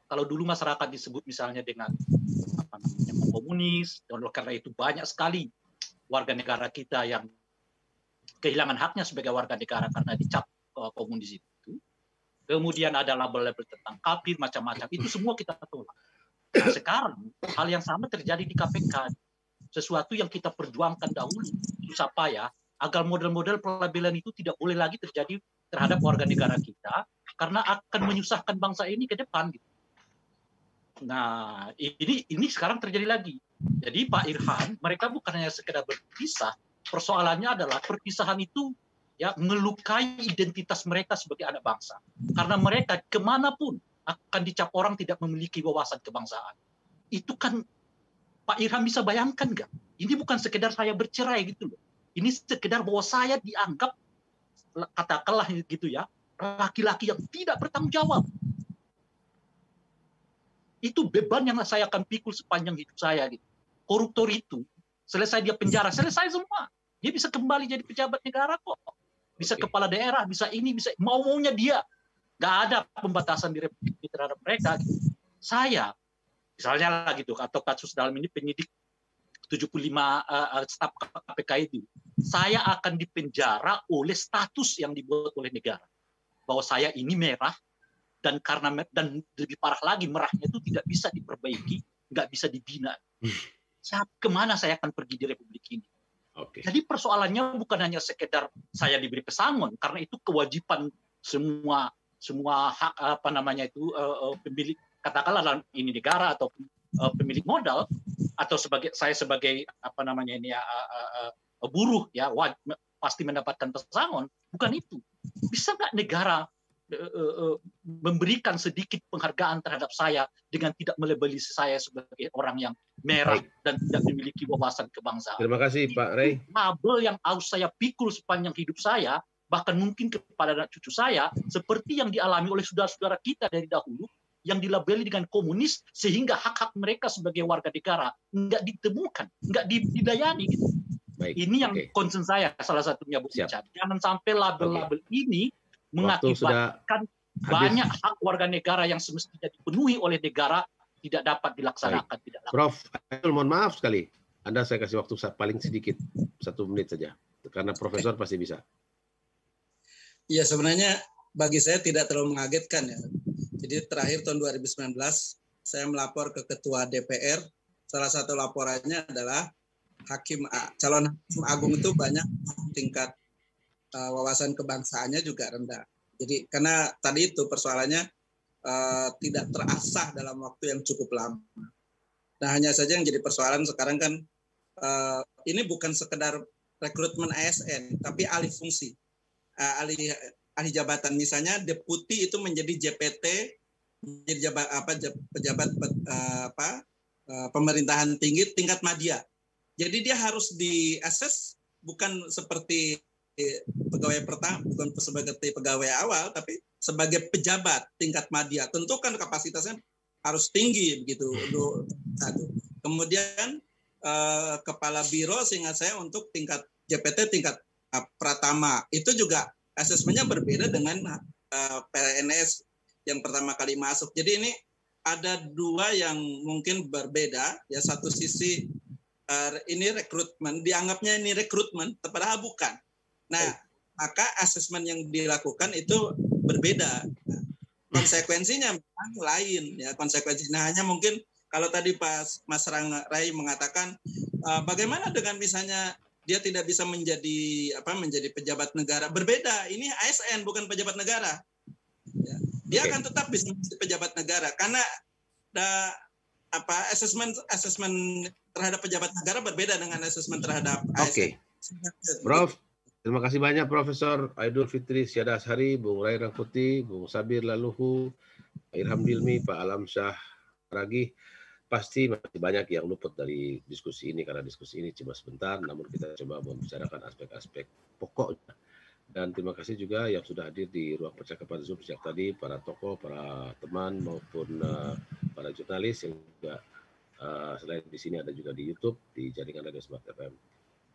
Kalau dulu masyarakat disebut misalnya dengan komunis, dan oleh karena itu banyak sekali warga negara kita yang kehilangan haknya sebagai warga negara karena dicap komunis itu. Kemudian ada label-label tentang kafir, macam-macam. Itu semua kita tolak. Nah, sekarang hal yang sama terjadi di KPK. Sesuatu yang kita perjuangkan dahulu, susah payah, agar model-model pelabelan itu tidak boleh lagi terjadi terhadap warga negara kita, karena akan menyusahkan bangsa ini ke depan. Gitu. Nah, ini sekarang terjadi lagi. Jadi Pak Irhan, mereka bukan hanya sekedar berpisah, persoalannya adalah perpisahan itu ya melukai identitas mereka sebagai anak bangsa. Karena mereka kemanapun akan dicap orang tidak memiliki wawasan kebangsaan. Itu kan Pak Irhan bisa bayangkan nggak? Ini bukan sekedar saya bercerai gitu loh. Ini sekedar bahwa saya dianggap, katakanlah gitu ya, laki-laki yang tidak bertanggung jawab. Itu beban yang saya akan pikul sepanjang hidup saya gitu. Koruptor itu, selesai dia penjara, selesai semua. Dia bisa kembali jadi pejabat negara kok. Bisa kepala daerah, bisa ini, bisa mau-maunya dia. Nggak ada pembatasan di Republik terhadap mereka. Gitu. Saya, misalnya lah gitu, atau kasus dalam ini penyidik 75 staf KPK itu, saya akan dipenjara oleh status yang dibuat oleh negara. Bahwa saya ini merah, dan lebih parah lagi, merahnya itu tidak bisa diperbaiki, nggak bisa dibina. Kemana saya akan pergi di Republik ini? Jadi persoalannya bukan hanya sekedar saya diberi pesangon, karena itu kewajiban semua hak pemilik, katakanlah ini negara atau pemilik modal, atau saya sebagai buruh ya pasti mendapatkan pesangon. Bukan itu. Bisa nggak negara memberikan sedikit penghargaan terhadap saya dengan tidak melabeli saya sebagai orang yang merah dan tidak memiliki wawasan kebangsaan? Terima kasih Pak Rey. Label yang harus saya pikul sepanjang hidup saya, bahkan mungkin kepada anak cucu saya, seperti yang dialami oleh saudara-saudara kita dari dahulu, yang dilabeli dengan komunis, sehingga hak-hak mereka sebagai warga negara nggak ditemukan, nggak dilayani. Gitu. Ini yang concern saya, salah satunya Bu Ican. Jangan sampai label-label ini mengakibatkan banyak hak warga negara yang semestinya dipenuhi oleh negara tidak dapat dilaksanakan. Prof, mohon maaf sekali, Anda saya kasih waktu paling sedikit, 1 menit saja, karena Profesor pasti bisa. Ya, sebenarnya bagi saya tidak terlalu mengagetkan ya. Jadi terakhir tahun 2019 saya melapor ke Ketua DPR. Salah satu laporannya adalah calon hakim agung itu banyak tingkat wawasan kebangsaannya juga rendah. Jadi karena tadi itu persoalannya tidak terasah dalam waktu yang cukup lama. Nah, hanya saja yang jadi persoalan sekarang kan ini bukan sekedar rekrutmen ASN, tapi alih fungsi, alih jabatan. Misalnya deputi itu menjadi JPT, menjadi pejabat pemerintahan tinggi tingkat madya. Jadi dia harus di-assess bukan seperti pegawai pertama, bukan sebagai pegawai awal, tapi sebagai pejabat tingkat madya. Tentu kan kapasitasnya harus tinggi begitu. Kemudian kepala biro seingat saya untuk tingkat JPT tingkat pratama itu juga asesmennya berbeda dengan PNS yang pertama kali masuk. Jadi ini ada dua yang mungkin berbeda. Ya, satu sisi ini rekrutmen, dianggapnya ini rekrutmen, padahal bukan. Nah, maka asesmen yang dilakukan itu berbeda. Nah, konsekuensinya lain ya, konsekuensinya hanya mungkin kalau tadi Mas Ray mengatakan bagaimana dengan misalnya dia tidak bisa menjadi pejabat negara, berbeda. Ini ASN bukan pejabat negara. Ya. Dia akan tetap bisa menjadi pejabat negara karena asesmen terhadap pejabat negara berbeda dengan asesmen terhadap ASN. Prof, terima kasih banyak Profesor Aidul Fitri Syada Ashari, Bung Ray Rangkuti, Bung Sabir Laluhu, Irham Dilmi, Pak Alam Syah Ragih. Pasti masih banyak yang luput dari diskusi ini karena diskusi ini cuma sebentar, namun kita coba membicarakan aspek-aspek pokoknya. Dan terima kasih juga yang sudah hadir di ruang percakapan Zoom sejak tadi, para tokoh, para teman maupun para jurnalis yang juga selain di sini ada juga di YouTube, di jaringan Radio Smart FM.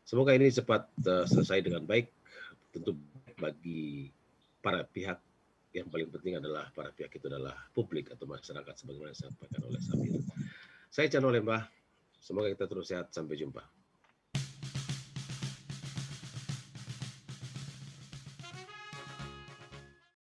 Semoga ini cepat selesai dengan baik. Tentu bagi para pihak, yang paling penting adalah para pihak itu adalah publik atau masyarakat sebagaimana disampaikan oleh Samir. Saya Cano Lembah, semoga kita terus sehat, sampai jumpa.